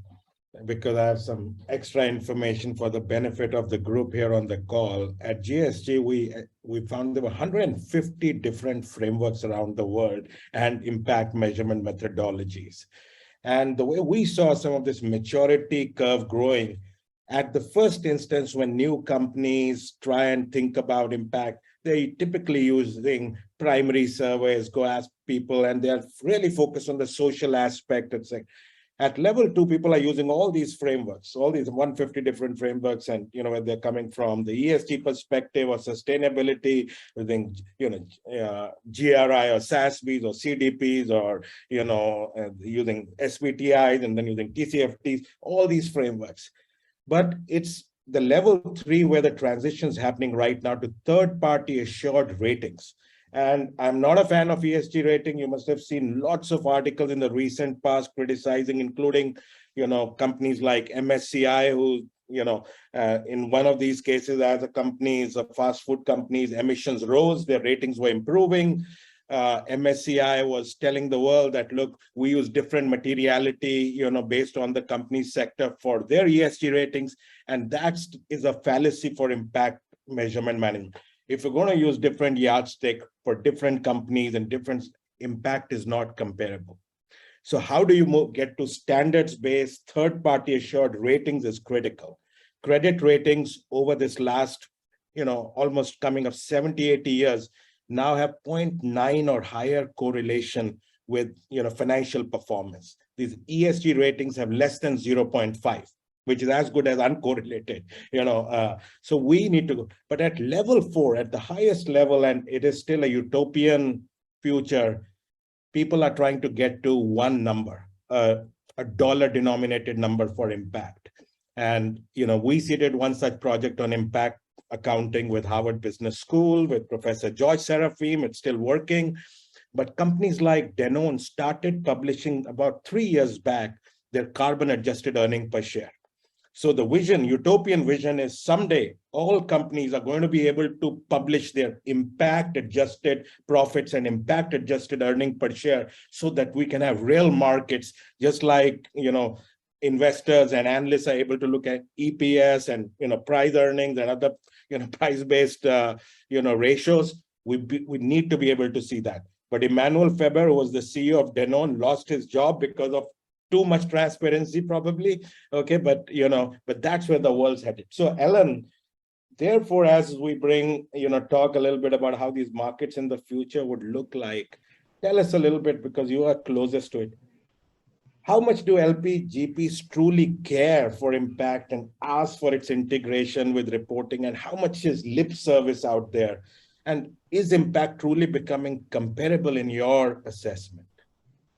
because I have some extra information for the benefit of the group here on the call, at GSG, we found there were 150 different frameworks around the world and impact measurement methodologies. And the way we saw some of this maturity curve growing, at the first instance, when new companies try and think about impact, they typically using primary surveys, go ask people, and they're really focused on the social aspect. It's like, at level 2, people are using all these frameworks, all these 150 different frameworks, and where they're coming from, the ESG perspective or sustainability, using GRI or SASBs or CDPs, or using SBTIs, and then using TCFTs, all these frameworks. But it's the level 3 where the transition is happening right now to third-party assured ratings. And I'm not a fan of ESG rating. You must have seen lots of articles in the recent past criticizing, including, companies like MSCI, who, in one of these cases, as a companies, fast food companies, emissions rose, their ratings were improving. MSCI was telling the world that, look, we use different materiality, based on the company's sector for their ESG ratings. And that is a fallacy for impact measurement management. If you're going to use different yardstick for different companies and different, impact is not comparable. So how do you get to standards-based third-party assured ratings is critical. Credit ratings over this last, almost coming of 70, 80 years now have 0.9 or higher correlation with, financial performance. These ESG ratings have less than 0.5. which is as good as uncorrelated, so we need to go. But at level 4, at the highest level, and it is still a utopian future, people are trying to get to one number, a dollar-denominated number for impact. And, we seeded one such project on impact accounting with Harvard Business School, with Professor George Serafim. It's still working. But companies like Danone started publishing about 3 years back their carbon-adjusted earning per share. So the vision, utopian vision, is someday all companies are going to be able to publish their impact-adjusted profits and impact-adjusted earning per share, so that we can have real markets, just like, investors and analysts are able to look at EPS and, price earnings and other, price-based, ratios. We need to be able to see that. But Emmanuel Faber, who was the CEO of Danone, lost his job because of too much transparency, probably. Okay, but that's where the world's headed. So Ellen, therefore, as we bring, talk a little bit about how these markets in the future would look like, tell us a little bit, because you are closest to it. How much do LP GPs truly care for impact and ask for its integration with reporting, and how much is lip service out there? And is impact truly becoming comparable in your assessment?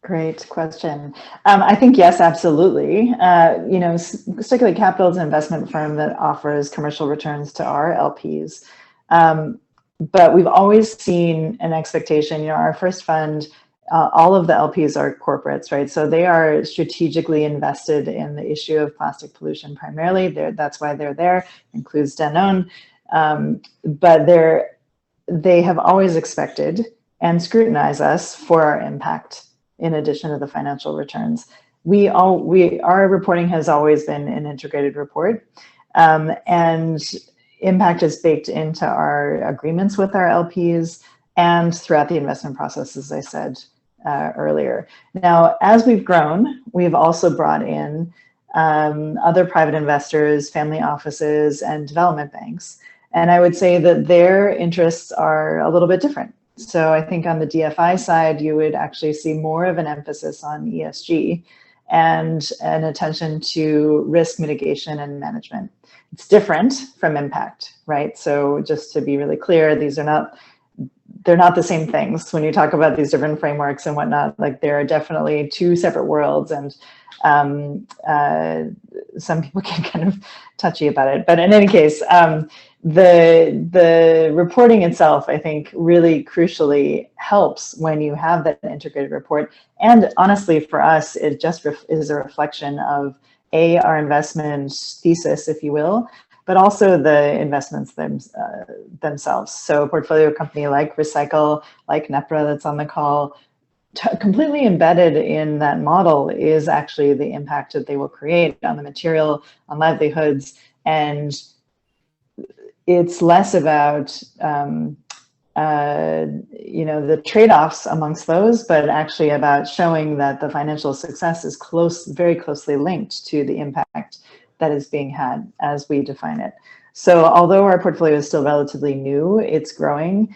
Great question. I think yes, absolutely. Circular Capital is an investment firm that offers commercial returns to our LPs. But we've always seen an expectation, our first fund, all of the LPs are corporates, right? So they are strategically invested in the issue of plastic pollution primarily. That's why they're there, includes Danone. But they have always expected and scrutinize us for our impact, in addition to the financial returns. Our reporting has always been an integrated report, and impact is baked into our agreements with our LPs and throughout the investment process, as I said earlier. Now, as we've grown, we've also brought in other private investors, family offices, and development banks. And I would say that their interests are a little bit different. So I think on the DFI side, you would actually see more of an emphasis on ESG and an attention to risk mitigation and management. It's different from impact, right? So just to be really clear, they're not the same things. When you talk about these different frameworks and whatnot, like there are definitely two separate worlds, and some people get kind of touchy about it. But in any case, the reporting itself, I think, really crucially helps when you have that integrated report. And honestly, for us, it just is a reflection of our investment thesis, if you will, but also the investments themselves. So a portfolio company like Recycle, like Nepra that's on the call, completely embedded in that model is actually the impact that they will create on the material, on livelihoods. And it's less about the trade-offs amongst those, but actually about showing that the financial success is very closely linked to the impact that is being had as we define it. So although our portfolio is still relatively new, it's growing.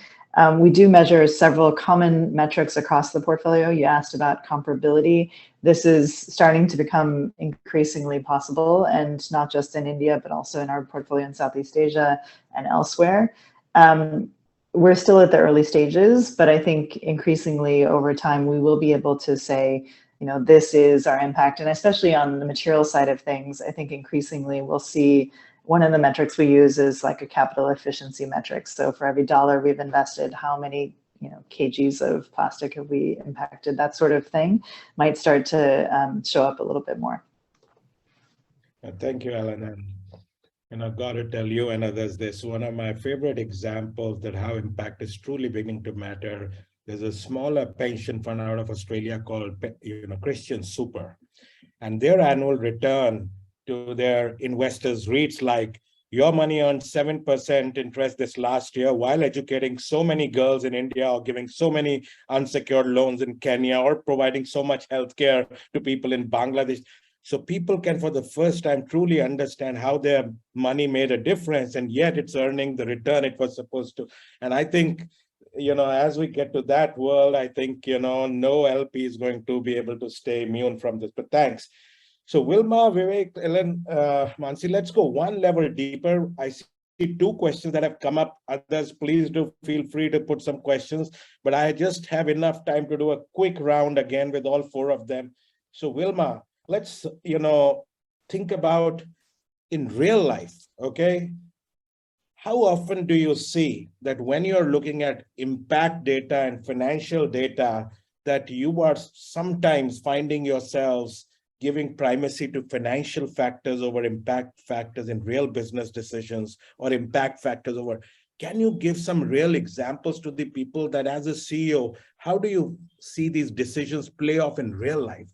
We do measure several common metrics across the portfolio. You asked about comparability. This is starting to become increasingly possible, and not just in India, but also in our portfolio in Southeast Asia and elsewhere. We're still at the early stages, but I think increasingly over time, we will be able to say, this is our impact. And especially on the material side of things, I think increasingly we'll see one of the metrics we use is like a capital efficiency metric. So for every dollar we've invested, how many kgs of plastic have we impacted? That sort of thing might start to show up a little bit more. Thank you, Ellen. And I've got to tell you and others this, one of my favorite examples that how impact is truly beginning to matter. There's a smaller pension fund out of Australia called Christian Super, and their annual return to their investors reads like, your money earned 7% interest this last year while educating so many girls in India, or giving so many unsecured loans in Kenya, or providing so much healthcare to people in Bangladesh. So people can, for the first time, truly understand how their money made a difference, and yet it's earning the return it was supposed to. And I think, as we get to that world, I think, no LP is going to be able to stay immune from this. But thanks. So Wilma, Vivek, Ellen, Mansi, let's go one level deeper. I see two questions that have come up. Others, please do feel free to put some questions, but I just have enough time to do a quick round again with all four of them. So Wilma, let's, think about in real life, okay? How often do you see that when you're looking at impact data and financial data, that you are sometimes finding yourselves giving primacy to financial factors over impact factors in real business decisions, or impact factors over? Can you give some real examples to the people that as a CEO, how do you see these decisions play off in real life?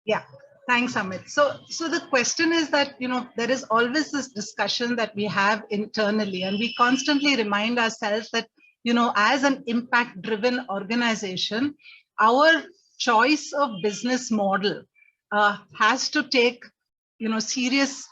Yeah, thanks, Amit. So the question is that, there is always this discussion that we have internally, and we constantly remind ourselves that, as an impact-driven organization, our choice of business model has to take, serious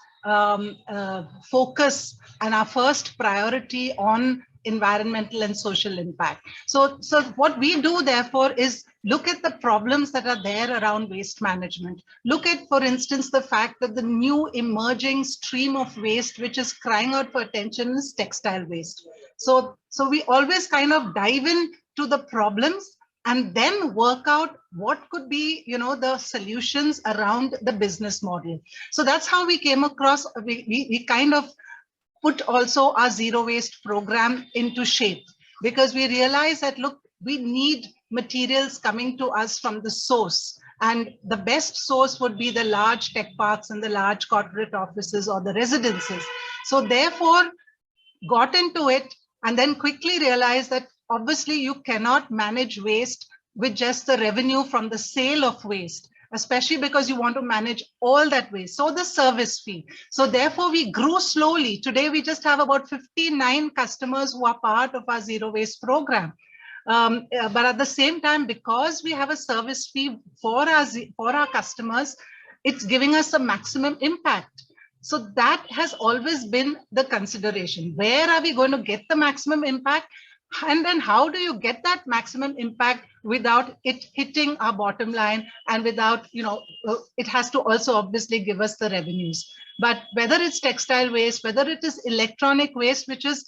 focus and our first priority on environmental and social impact. So what we do, therefore, is look at the problems that are there around waste management. Look at, for instance, the fact that the new emerging stream of waste, which is crying out for attention, is textile waste. So we always kind of dive into the problems and then work out what could be, the solutions around the business model. So that's how we came across, we kind of put also our zero waste program into shape, because we realized that, look, we need materials coming to us from the source, and the best source would be the large tech parks and the large corporate offices or the residences. So therefore got into it, and then quickly realized that obviously you cannot manage waste with just the revenue from the sale of waste, especially because you want to manage all that waste. So the service fee. So therefore we grew slowly. Today we just have about 59 customers who are part of our zero waste program. But at the same time, because we have a service fee for our customers, it's giving us the maximum impact. So that has always been the consideration. Where are we going to get the maximum impact? And then how do you get that maximum impact without it hitting our bottom line, and without, it has to also obviously give us the revenues. But whether it's textile waste, whether it is electronic waste, which is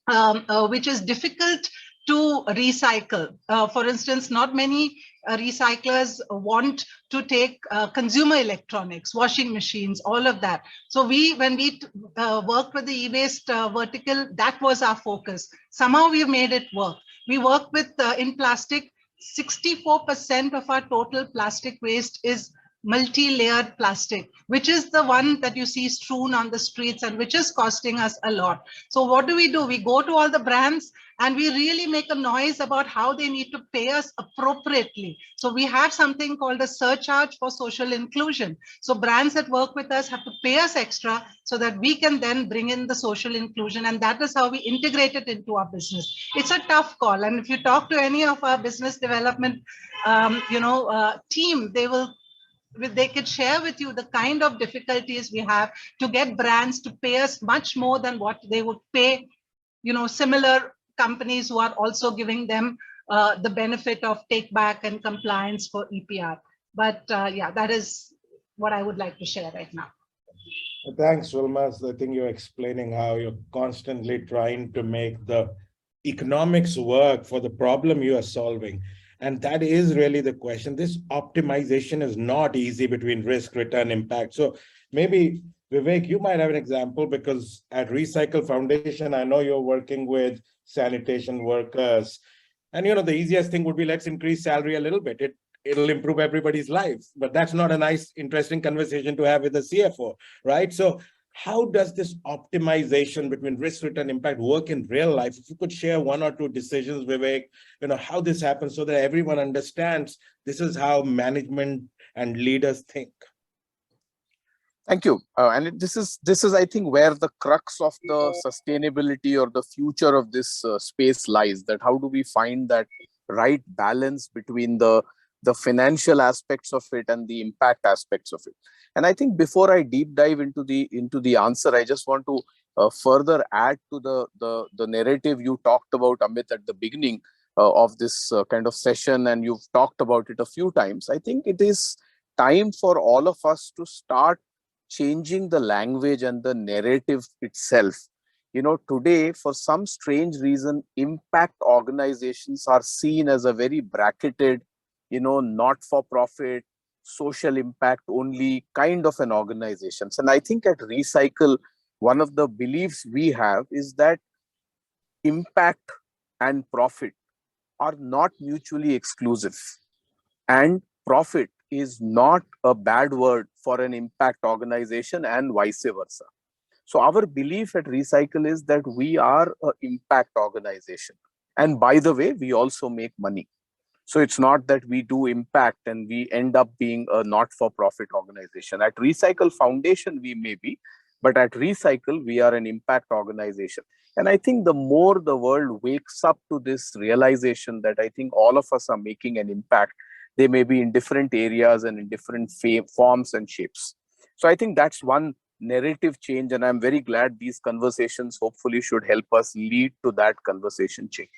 difficult to recycle. For instance, not many recyclers want to take consumer electronics, washing machines, all of that. So when we worked with the e-waste vertical, that was our focus. Somehow we made it work. We work with, in plastic, 64% of our total plastic waste is multi-layered plastic, which is the one that you see strewn on the streets and which is costing us a lot. So what do? We go to all the brands and we really make a noise about how they need to pay us appropriately. So we have something called a surcharge for social inclusion. So brands that work with us have to pay us extra so that we can then bring in the social inclusion. And that is how we integrate it into our business. It's a tough call. And if you talk to any of our business development team, they could share with you the kind of difficulties we have to get brands to pay us much more than what they would pay, similar companies who are also giving them the benefit of take back and compliance for EPR. But yeah, that is what I would like to share right now. Thanks, Wilma. I think you're explaining how you're constantly trying to make the economics work for the problem you are solving. And that is really the question. This optimization is not easy between risk, return, impact. So maybe, Vivek, you might have an example, because at Recycle Foundation, I know you're working with sanitation workers. And, the easiest thing would be, let's increase salary a little bit. It'll improve everybody's lives. But that's not a nice, interesting conversation to have with the CFO, right? So how does this optimization between risk, return, impact work in real life? If you could share one or two decisions, Vivek, how this happens so that everyone understands this is how management and leaders think. Thank you. And this is, I think, where the crux of the sustainability or the future of this space lies, that how do we find that right balance between the financial aspects of it and the impact aspects of it. And I think before I deep dive into the answer, I just want to further add to the narrative you talked about, Amit, at the beginning of this kind of session, and you've talked about it a few times. I think it is time for all of us to start changing the language and the narrative itself. Today, for some strange reason, impact organizations are seen as a very bracketed, not-for-profit, social impact only kind of an organizations. And I think at Recycle, one of the beliefs we have is that impact and profit are not mutually exclusive. And profit is not a bad word for an impact organization and vice versa. So our belief at Recycle is that we are an impact organization. And by the way, we also make money. So it's not that we do impact and we end up being a not-for-profit organization. At Recycle Foundation, we may be, but at Recycle, we are an impact organization. And I think the more the world wakes up to this realization that I think all of us are making an impact, they may be in different areas and in different forms and shapes. So I think that's one narrative change. And I'm very glad these conversations hopefully should help us lead to that conversation change.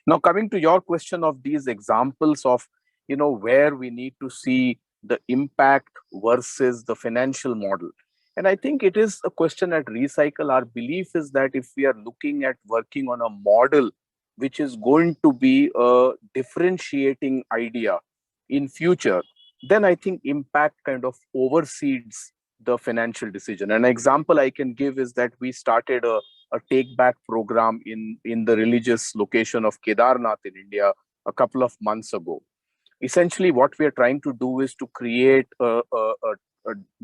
Now, coming to your question of these examples of, where we need to see the impact versus the financial model. And I think it is a question at Recycle. Our belief is that if we are looking at working on a model which is going to be a differentiating idea in future, then I think impact kind of oversees the financial decision. An example I can give is that we started a take back program in the religious location of Kedarnath in India a couple of months ago. Essentially, what we are trying to do is to create a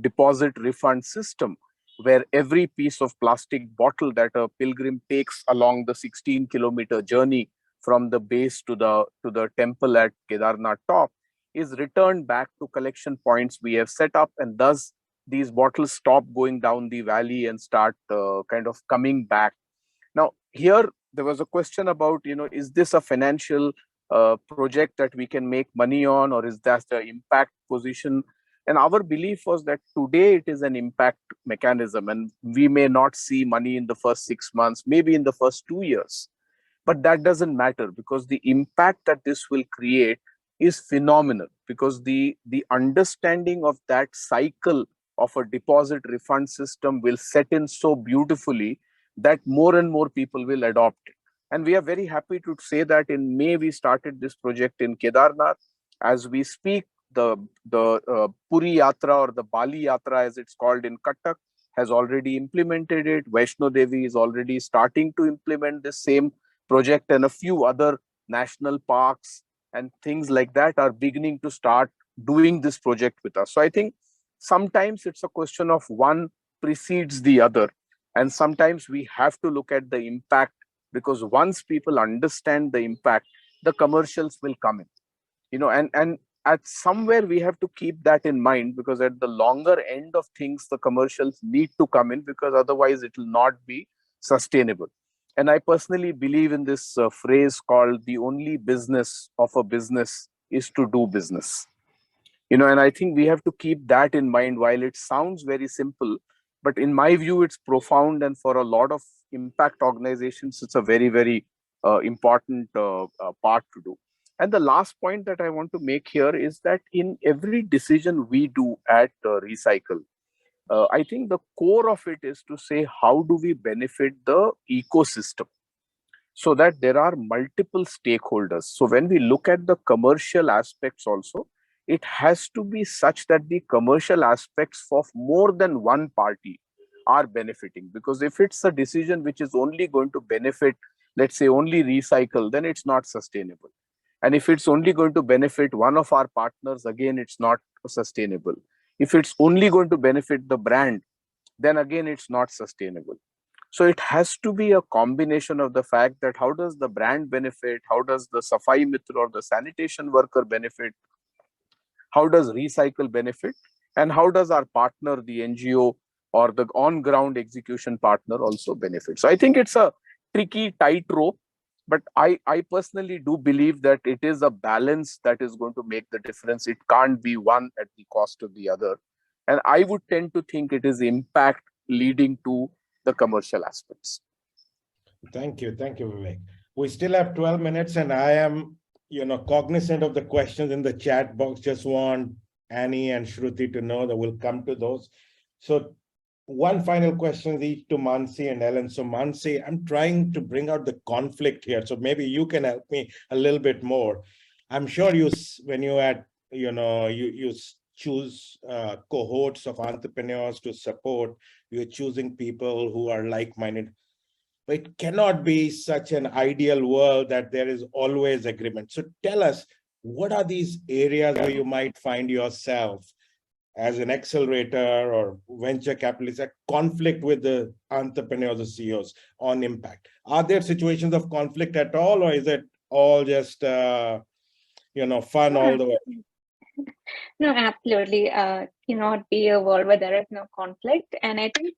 deposit refund system where every piece of plastic bottle that a pilgrim takes along the 16-kilometer journey from the base to the temple at Kedarnath top is returned back to collection points we have set up, and thus these bottles stop going down the valley and start kind of coming back. Now, here there was a question about, is this a financial project that we can make money on, or is that the impact position? And our belief was that today it is an impact mechanism, and we may not see money in the first 6 months, maybe in the first 2 years. But that doesn't matter, because the impact that this will create is phenomenal, because the understanding of that cycle of a deposit refund system will set in so beautifully that more and more people will adopt it. And we are very happy to say that in May, we started this project in Kedarnath. As we speak, the Puri Yatra, or the Bali Yatra as it's called in Cuttack, has already implemented it. Vaishno Devi is already starting to implement the same project, and a few other national parks and things like that are beginning to start doing this project with us. So I think sometimes it's a question of one precedes the other, and sometimes we have to look at the impact, because once people understand the impact, the commercials will come in, and at somewhere we have to keep that in mind, because at the longer end of things, the commercials need to come in, because otherwise it will not be sustainable. And I personally believe in this phrase called the only business of a business is to do business. And I think we have to keep that in mind. While it sounds very simple, but in my view, it's profound. And for a lot of impact organizations, it's a very, very important part to do. And the last point that I want to make here is that in every decision we do at Recycle, I think the core of it is to say, how do we benefit the ecosystem, so that there are multiple stakeholders. So when we look at the commercial aspects also, it has to be such that the commercial aspects of more than one party are benefiting. Because if it's a decision which is only going to benefit, let's say, only Recycle, then it's not sustainable. And if it's only going to benefit one of our partners, again, it's not sustainable. If it's only going to benefit the brand, then again, it's not sustainable. So it has to be a combination of the fact that how does the brand benefit, how does the Safai Mitra or the sanitation worker benefit, how does Recycle benefit, and how does our partner, the NGO or the on-ground execution partner, also benefit. So I think it's a tricky tightrope, but I personally do believe that it is a balance that is going to make the difference. It can't be one at the cost of the other. And I would tend to think it is impact leading to the commercial aspects. Thank you, Vivek. We still have 12 minutes, and I am, cognizant of the questions in the chat box. Just want Annie and Shruti to know that we'll come to those. So one final question each to Mansi and Ellen. So Mansi, I'm trying to bring out the conflict here. So maybe you can help me a little bit more. I'm sure when you had, you choose cohorts of entrepreneurs to support, you're choosing people who are like-minded. But it cannot be such an ideal world that there is always agreement. So tell us, what are these areas where you might find yourself as an accelerator or venture capitalist at conflict with the entrepreneurs or CEOs on impact? Are there situations of conflict at all, or is it all just, fun all the way? No, absolutely. Cannot be a world where there is no conflict. And I think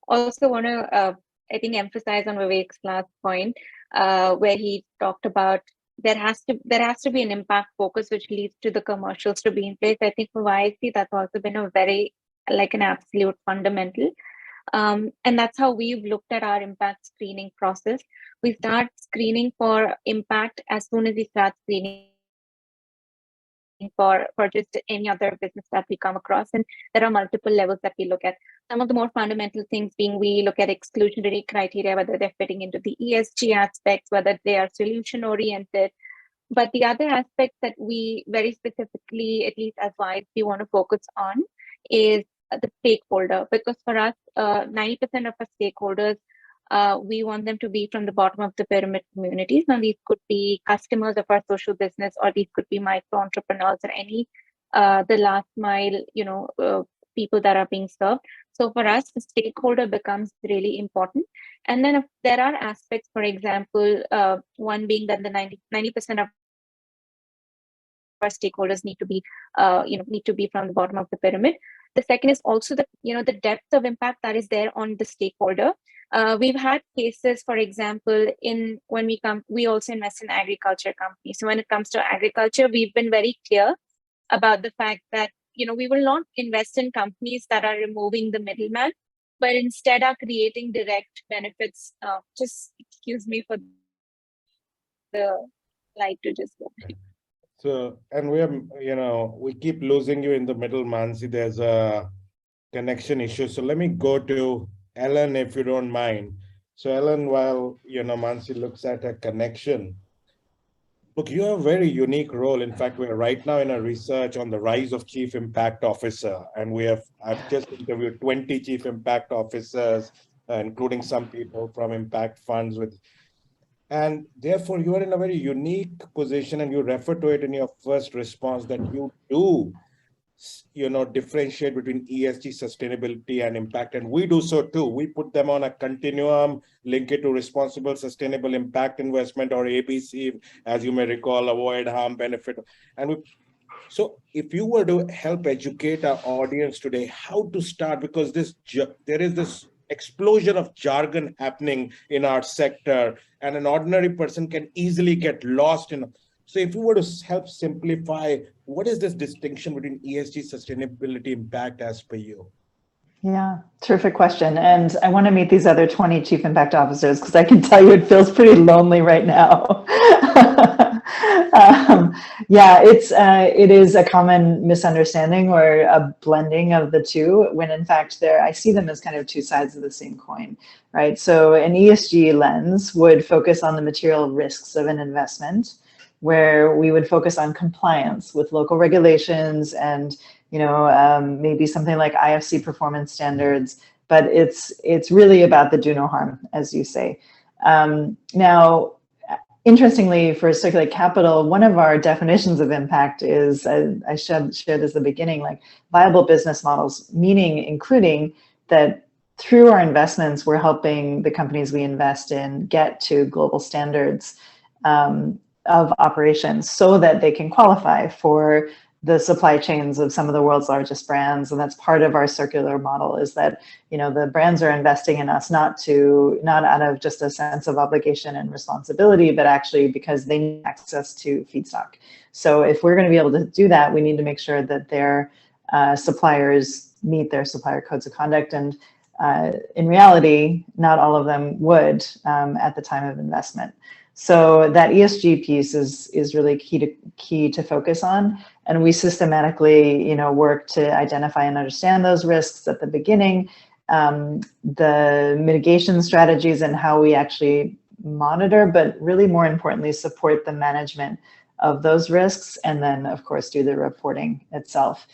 also want to, emphasize on Vivek's last point, where he talked about there has to be an impact focus, which leads to the commercials to be in place. I think for YIC, that's also been a very, an absolute fundamental. And that's how we've looked at our impact screening process. We start screening for impact as soon as we start screening for just any other business that we come across. And there are multiple levels that we look at. Some of the more fundamental things being, we look at exclusionary criteria, whether they're fitting into the ESG aspects, whether they are solution oriented. But the other aspect that we very specifically, at least as YIC, want to focus on is the stakeholder. Because for us, 90% of our stakeholders, we want them to be from the bottom of the pyramid communities. Now, these could be customers of our social business, or these could be micro entrepreneurs, or any the last mile, people that are being served. So for us, the stakeholder becomes really important. And then if there are aspects, for example, one being that the 90% of our stakeholders need to be, from the bottom of the pyramid. The second is also the depth of impact that is there on the stakeholder. We've had cases, for example, we also invest in agriculture companies. So when it comes to agriculture, we've been very clear about the fact that, we will not invest in companies that are removing the middleman, but instead are creating direct benefits. Just excuse me for the light to just go. So, and we keep losing you in the middle, Mansi. There's a connection issue. So let me go to Ellen, if you don't mind. So Ellen, while, Mansi looks at a connection, look, you have a very unique role. In fact, we're right now in a research on the rise of Chief Impact Officer. And I've just interviewed 20 Chief Impact Officers, including some people from impact funds And therefore, you are in a very unique position, and you refer to it in your first response that you do, differentiate between ESG, sustainability, and impact. And we do so too. We put them on a continuum, link it to responsible, sustainable impact investment, or ABC, as you may recall, avoid, harm, benefit. So if you were to help educate our audience today, how to start, because there is this explosion of jargon happening in our sector, and an ordinary person can easily get lost in. So if you were to help simplify, what is this distinction between ESG, sustainability, impact as per you? Yeah, terrific question. And I want to meet these other 20 chief impact officers, because I can tell you it feels pretty lonely right now. Yeah, it is a common misunderstanding or a blending of the two, when in fact I see them as kind of two sides of the same coin, right? So an ESG lens would focus on the material risks of an investment, where we would focus on compliance with local regulations and maybe something like IFC performance standards, but it's really about the do no harm, as you say. Now, interestingly, for circular capital, one of our definitions of impact is, I shared this at the beginning, like viable business models, meaning including that through our investments, we're helping the companies we invest in get to global standards of operations so that they can qualify for the supply chains of some of the world's largest brands. And that's part of our circular model, is that, the brands are investing in us not out of just a sense of obligation and responsibility, but actually because they need access to feedstock. So if we're going to be able to do that, we need to make sure that their suppliers meet their supplier codes of conduct. And in reality, not all of them would at the time of investment. So that ESG piece is really key to focus on. And we systematically, work to identify and understand those risks at the beginning, the mitigation strategies and how we actually monitor, but really more importantly, support the management of those risks, and then of course do the reporting itself.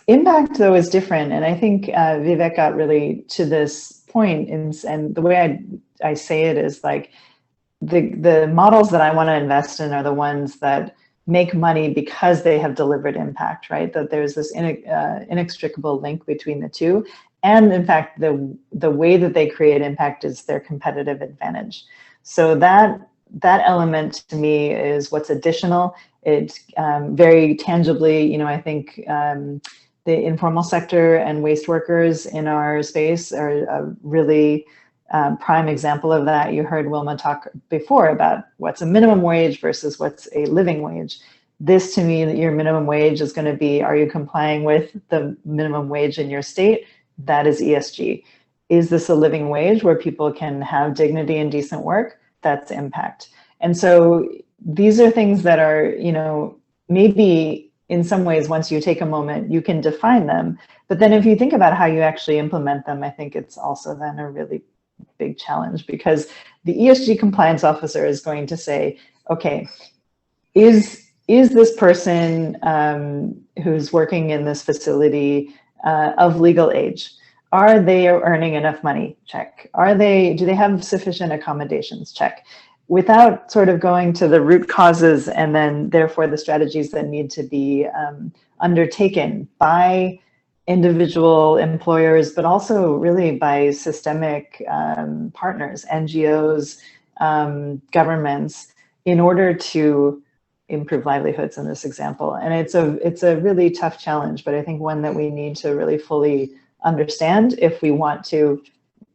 Impact though is different. And I think Vivek got really to this point, and the way I say it is like, the models that I want to invest in are the ones that make money because they have delivered impact, right? That there's this inextricable link between the two. And in fact, the way that they create impact is their competitive advantage. So that element to me is what's additional. It very tangibly, I think the informal sector and waste workers in our space are a really prime example of that. You heard Wilma talk before about what's a minimum wage versus what's a living wage. This, to me, your minimum wage is going to be, are you complying with the minimum wage in your state? That is ESG. Is this a living wage where people can have dignity and decent work? That's impact. And so these are things that are, maybe in some ways, once you take a moment, you can define them. But then if you think about how you actually implement them, I think it's also then a really big challenge, because the ESG compliance officer is going to say, okay, is this person who's working in this facility of legal age? Are they earning enough money? Check. Do they have sufficient accommodations? Check. Without sort of going to the root causes and then therefore the strategies that need to be undertaken by individual employers, but also really by systemic partners, NGOs, governments, in order to improve livelihoods in this example. And it's a really tough challenge, but I think one that we need to really fully understand if we want to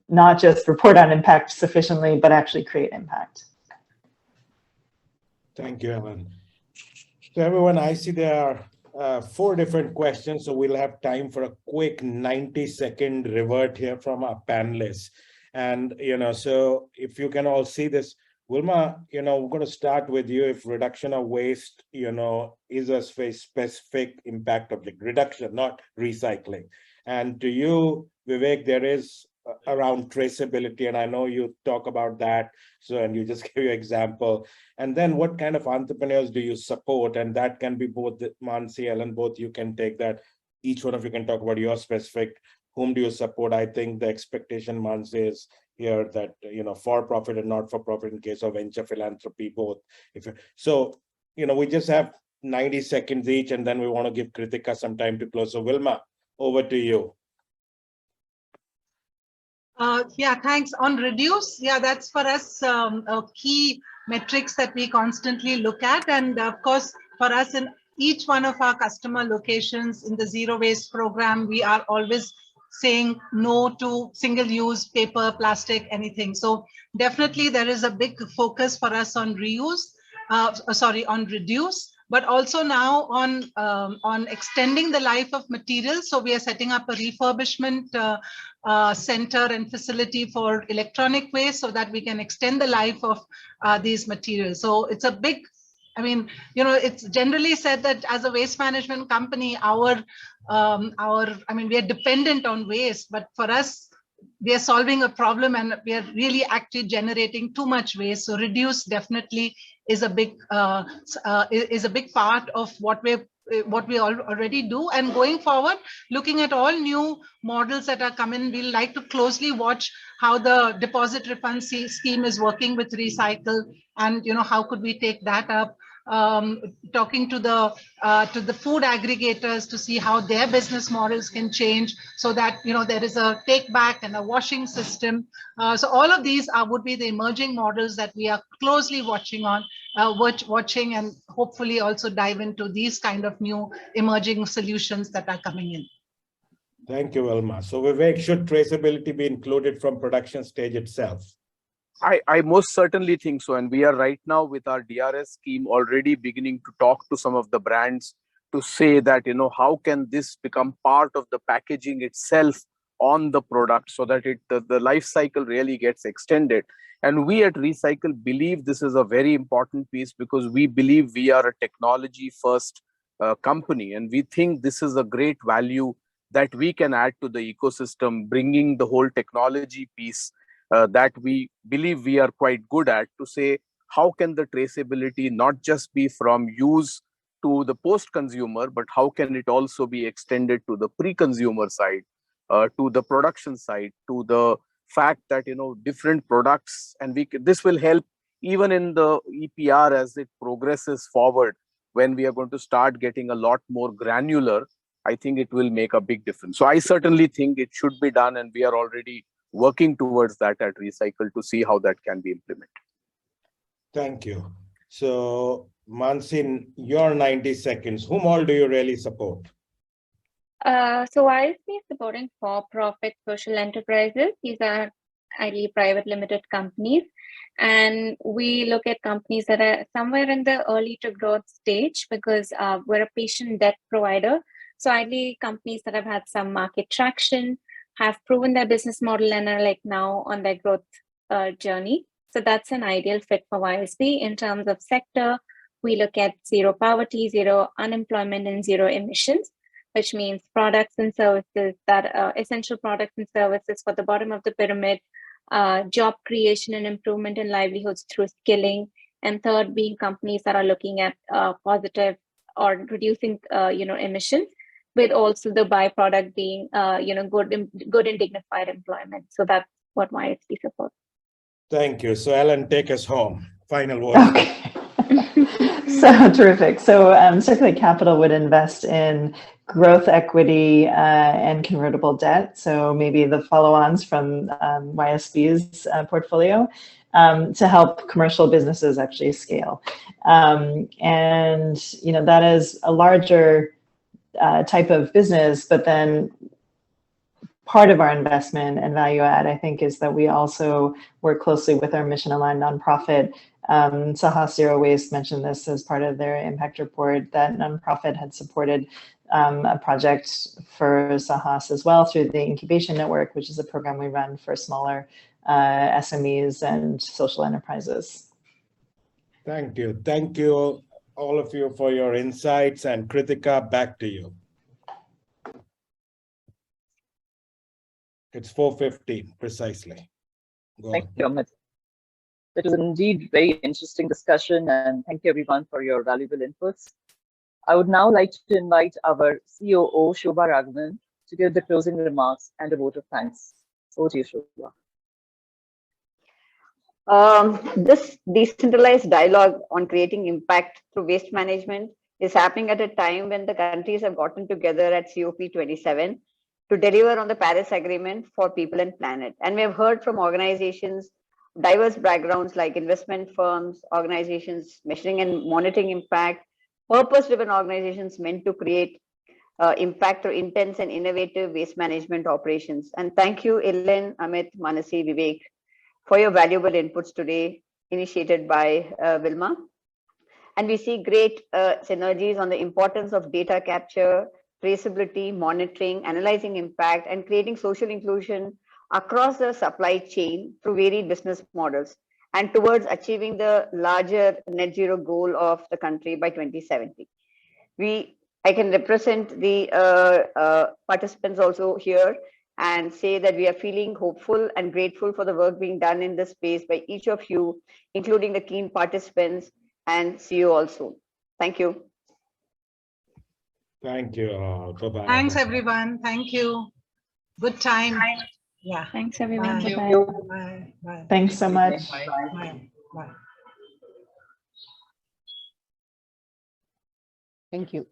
not just report on impact sufficiently, but actually create impact. Thank you, Ellen. So everyone, I see there are 4 different questions, so we'll have time for a quick 90-second revert here from our panelists. And, so if you can all see this, Wilma, we're going to start with you. If reduction of waste, is a specific impact object, reduction, not recycling. And to you, Vivek, there is around traceability, and I know you talk about that. So, and you just give your example. And then what kind of entrepreneurs do you support? And that can be both Mansi, Ellen, both you can take that. Each one of you can talk about your specific, whom do you support? I think the expectation, Mansi, is here that, for profit and not for profit in case of venture philanthropy, both. So, we just have 90 seconds each, and then we want to give Kritika some time to close. So Wilma, over to you. Yeah, thanks. On reduce, yeah, that's for us a key metrics that we constantly look at. And of course, for us in each one of our customer locations in the zero waste program, we are always saying no to single-use paper, plastic, anything. So definitely there is a big focus for us on reuse, on reduce, but also now on extending the life of materials. So we are setting up a refurbishment center and facility for electronic waste so that we can extend the life of these materials. So it's a big, it's generally said that as a waste management company, we are dependent on waste, but for us, we are solving a problem and we are really actually generating too much waste. So reduce definitely is a big part of what we already do. And going forward, looking at all new models that are coming, we'll like to closely watch how the deposit refund scheme is working with recycle, and how could we take that up. Talking to the food aggregators to see how their business models can change so that there is a take back and a washing system. So all of these would be the emerging models that we are closely watching and hopefully also dive into these kind of new emerging solutions that are coming in. Thank you, Wilma. So Vivek, should traceability be included from production stage itself? I most certainly think so. And we are right now with our DRS scheme already beginning to talk to some of the brands to say that, how can this become part of the packaging itself on the product so that the life cycle really gets extended. And we at Recycle believe this is a very important piece because we believe we are a technology first company. And we think this is a great value that we can add to the ecosystem, bringing the whole technology piece that we believe we are quite good at, to say how can the traceability not just be from use to the post-consumer, but how can it also be extended to the pre-consumer side, to the production side, to the fact that different products, and this will help even in the EPR as it progresses forward. When we are going to start getting a lot more granular, I think it will make a big difference. So I certainly think it should be done, and we are already working towards that at Recycle to see how that can be implemented. Thank you. So Mansin, your 90 seconds, whom all do you really support? So I'll be supporting for-profit social enterprises. These are ideally private limited companies. And we look at companies that are somewhere in the early to growth stage because we're a patient debt provider. So ideally companies that have had some market traction, have proven their business model and are now on their growth journey. So that's an ideal fit for YSB. In terms of sector, we look at zero poverty, zero unemployment, and zero emissions, which means products and services that are essential products and services for the bottom of the pyramid, job creation and improvement in livelihoods through skilling, and third being companies that are looking at positive or reducing emissions, with also the byproduct being good and dignified employment. So that's what YSB supports. Thank you. So Ellen, take us home. Final word. Okay. So terrific. So Circulate Capital would invest in growth equity and convertible debt. So maybe the follow-ons from YSB's portfolio to help commercial businesses actually scale. And that is a larger type of business, but then part of our investment and value add, I think, is that we also work closely with our mission aligned nonprofit. Saahas Zero Waste mentioned this as part of their impact report, that nonprofit had supported a project for Saahas as well through the Incubation Network, which is a program we run for smaller SMEs and social enterprises. Thank you. Thank you, all of you, for your insights. And Kritika, back to you. It's 4:15 precisely. Thank you, Amit. It was indeed very interesting discussion, and thank you everyone for your valuable inputs. I would now like to invite our COO, Shobha Raghavan, to give the closing remarks and a vote of thanks. Over to you, Shobha. This decentralized dialogue on creating impact through waste management is happening at a time when the countries have gotten together at COP27 to deliver on the Paris Agreement for people and planet. And we have heard from organizations, diverse backgrounds like investment firms, organizations measuring and monitoring impact, purpose-driven organizations meant to create impact through intense and innovative waste management operations. And thank you, Ellen, Amit, Manasi, Vivek, for your valuable inputs today, initiated by Wilma. And we see great synergies on the importance of data capture, traceability, monitoring, analyzing impact, and creating social inclusion across the supply chain through varied business models and towards achieving the larger net zero goal of the country by 2070. I can represent the participants also here and say that we are feeling hopeful and grateful for the work being done in this space by each of you, including the keen participants, and see you all soon. Thank you. Thank you. Bye-bye. Thanks, everyone. Thank you. Good time. Yeah. Thanks, everyone. Bye. Bye-bye. Bye. Bye. Thanks so much. Bye. Bye. Thank you.